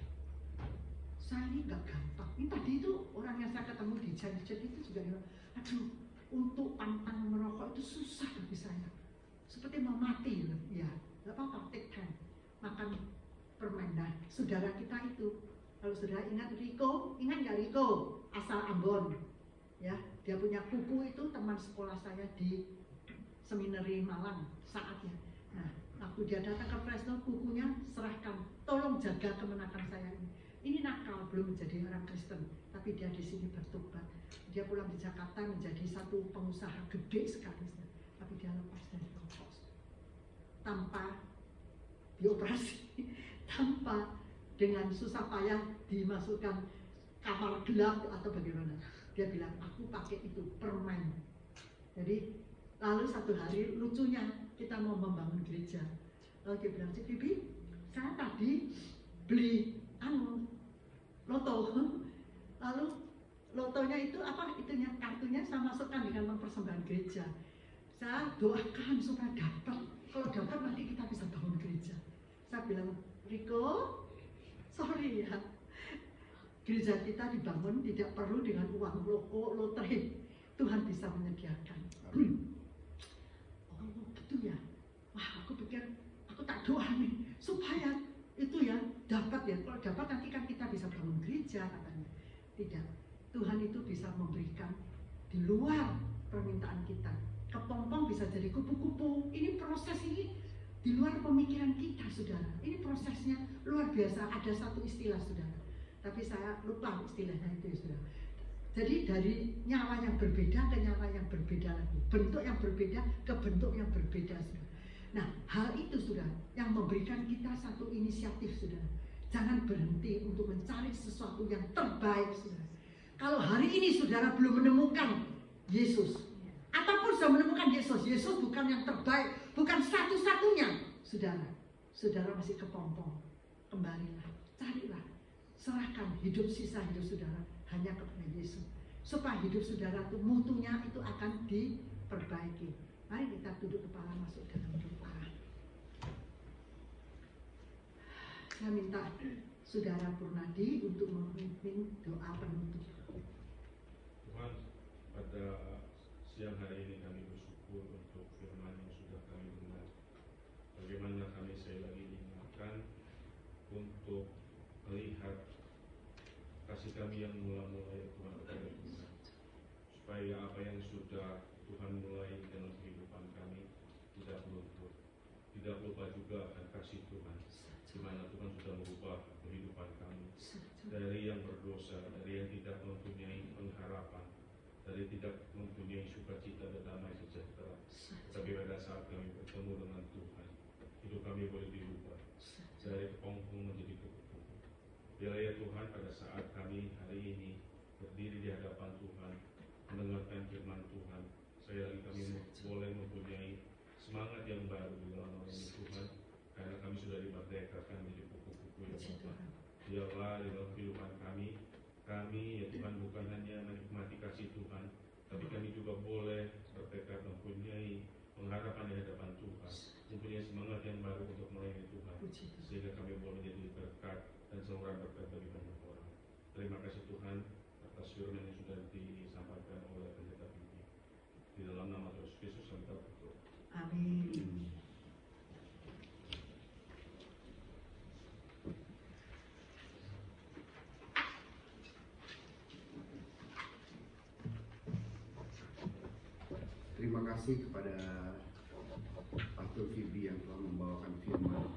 Saya ini gak gampang. Ini tadi itu orang yang saya ketemu di Chinese itu juga bilang, aduh, untuk pantang merokok itu susah bagi saya. Seperti mau mati ya. Gak apa-apa, take time. Makan permen. Nah, saudara kita itu, kalau saudara ingat Riko, ingat gak Riko? Asal Ambon. Ya, dia punya kuku itu teman sekolah saya di Seminari Malang saatnya. Nah, waktu dia datang ke Fresno, kukunya serahkan, tolong jaga kemenangan saya ini. Ini nakal, belum menjadi orang Kristen, tapi dia di sini bertobat. Dia pulang di Jakarta menjadi satu pengusaha gede sekali, tapi dia lepas dari rokok tanpa dioperasi, tanpa dengan susah payah dimasukkan kamar gelap atau bagaimana. Dia bilang, aku pakai itu permen. Jadi lalu satu hari lucunya kita mau membangun gereja. Lalu dia bilang, Cik Bibi, saya tadi beli loto. Lalu lotonya itu apa? Itunya kartunya saya masukkan dengan mempersembahkan gereja. Saya doakan supaya dapat. Kalau dapat nanti kita bisa bangun gereja. Saya bilang, Riko, sorry ya. Gereja kita dibangun tidak perlu dengan uang lotre. Tuhan bisa menyediakan. Oh gitu ya. Wah, aku pikir aku tak doa nih supaya itu ya dapat ya. Kalau dapat nanti kan kita bisa bangun gereja katanya. Tidak. Tuhan itu bisa memberikan di luar permintaan kita. Kepompong bisa jadi kupu-kupu. Ini proses ini di luar pemikiran kita, saudara. Ini prosesnya luar biasa. Ada satu istilah, saudara. Tapi saya lupa istilahnya itu, saudara. Jadi dari nyawa yang berbeda ke nyawa yang berbeda lagi. Bentuk yang berbeda ke bentuk yang berbeda, saudara. Nah, hal itu sudah yang memberikan kita satu inisiatif, saudara. Jangan berhenti untuk mencari sesuatu yang terbaik, saudara. Kalau hari ini saudara belum menemukan Yesus, ataupun sudah menemukan Yesus, Yesus bukan yang terbaik, bukan satu-satunya, saudara. Saudara masih kepompong. Kembalilah, carilah, serahkan sisa hidup saudara hanya kepada Yesus, supaya hidup saudara itu mutunya itu akan diperbaiki. Mari kita tunduk kepala, masuk dalam doa. Saya minta saudara Purnadi untuk memimpin doa penutup. Tuhan, pada siang hari ini kami bersyukur untuk firman yang sudah kami dengar. Bagaimana kami sekali lagi diingatkan untuk melihat kasih kami yang mula-mula ya Tuhan kepada Tuhan, supaya apa yang sudah Tuhan mulai dalam kehidupan kami tidak luntur. Tidak lupa juga akan kasih Tuhan, di mana Tuhan sudah merubah kehidupan kami dari yang berdosa, dari yang tidak mempunyai pengharapan, dari tidak mempunyai sukacita dan damai sejahtera. Tapi pada saat kami bertemu dengan Tuhan, hidup kami boleh dirubah dari kepompong menjadi kekukuh. Biarlah ya Tuhan, pada saat kami hari ini berdiri di hadapan Tuhan, mendengarkan firman Tuhan, sekali lagi kami boleh mempunyai semangat yang baru di dalam melayani Tuhan, karena kami sudah dimerdekakan menjadi kuku-kuku ya Bapa. Biarlah di dalam kehidupan kami ya Tuhan bukan hanya menikmati kasih Tuhan, tapi kami juga boleh bertekad mempunyai pengharapan di hadapan Tuhan, mempunyai semangat yang baru untuk melayani Tuhan, sehingga kami boleh menjadi berkat dan saluran berkat bagi banyak orang. Terima kasih Tuhan atas firman yang sudah disampaikan oleh pendeta Bibi. Di dalam nama Tuhan Yesus kami berdoa. Amin. Terima kasih kepada Pastor Fibi yang telah membawakan firman.